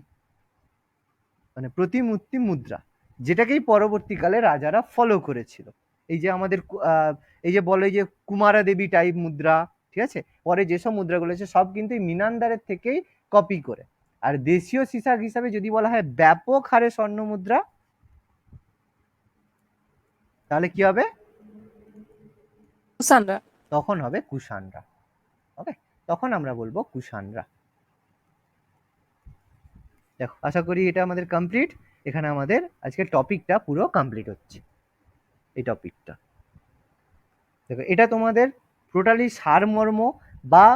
মানে প্রতিমূর্তি মুদ্রা, যেটাকেই পরবর্তীকালে রাজারা ফলো করেছিল। এই যে আমাদের এই যে বলে যে কুমারা দেবী টাইপ মুদ্রা, ঠিক আছে, পরে যেসব মুদ্রাগুলো আছে সব কিন্তু এই মিনান্দারের থেকেই কপি করে। আর দেশীয় সিসাক হিসাবে যদি বলা হয় ব্যাপক হারে স্বর্ণ মুদ্রা, তাহলে কি হবে? কুষাণরা। তখন হবে কুষাণরা। ওকে, তখন আমরা বলবো কুষাণরা। দেখো, আশা করি এটা আমাদের কমপ্লিট। এখানে আমাদের আজকের টপিকটা পুরো কমপ্লিট হচ্ছে, এই টপিকটা। দেখো, এটা তোমাদের টোটালি সারমর্ম বা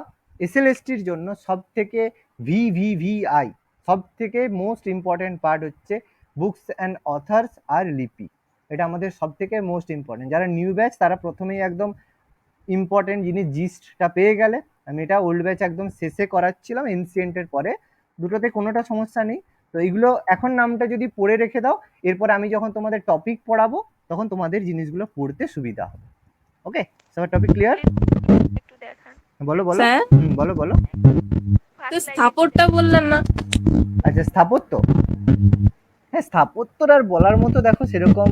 এসএলএসটির জন্য সব থেকে ভিভিভিআই, সব থেকে মোস্ট ইম্পর্টেন্ট পার্ট হচ্ছে বুকস অ্যান্ড অথার্স আর লিপি। এটা আমাদের সব থেকে মোস্ট ইম্পর্টেন্ট। যারা নিউ ব্যাচ তারা প্রথমেই একদম ইম্পর্টেন্ট জিনিস জিস্টটা পেয়ে গেলে। আমি এটা ওল্ড ব্যাচ একদম শেষে করাচ্ছিলাম, এনসিএন্টের পরে। দুটোতে কোনোটা সমস্যা নেই। তো এইগুলো এখন নামটা যদি পড়ে রেখে দাও, এরপরে আমি যখন তোমাদের টপিক পড়াবো তখন তোমাদের জিনিসগুলো পড়তে সুবিধা হবে। ওকে, সবার টপিক ক্লিয়ার? একটু দেখান। বলো বলো। স্যার, বলো বলো। তো স্থাপত্যটা বললেন না? আচ্ছা, স্থাপত্য, হ্যাঁ, স্থাপত্যর আর বলার মতো দেখো সেরকম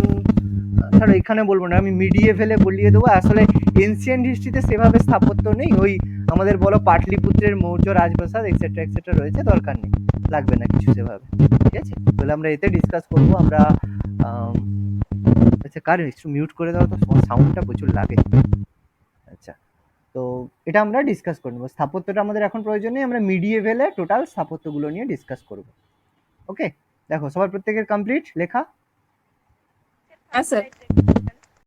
ছাড়ো, এখানে বলবো না, আমি মিডিয়েভেলে বলিয়ে দেবো। আসলে এনসিয়েন্ট হিস্ট্রিতে সেভাবে স্থাপত্য নেই। ওই আমাদের বলো পাটলিপুত্রের মৌর্য রাজপ্রাসাদ এক্সেট্রা এক্সেট্রা রয়েছে, দরকার নেই, লাগবে না কিছু সেভাবে, ঠিক আছে। তাহলে আমরা এতে ডিসকাস করবো। আমরা আচ্ছা, কার একটু মিউট করে দাও তো, সাউন্ডটা প্রচুর লাগে। আচ্ছা, তো এটা আমরা ডিসকাস করে নেবো। স্থাপত্যটা আমাদের এখন প্রয়োজন নেই, আমরা মিডিয়েভেলে টোটাল স্থাপত্যগুলো নিয়ে ডিসকাস করবো। ওকে, দেখো সবার প্রত্যেকের কমপ্লিট লেখা? হ্যাঁ স্যার।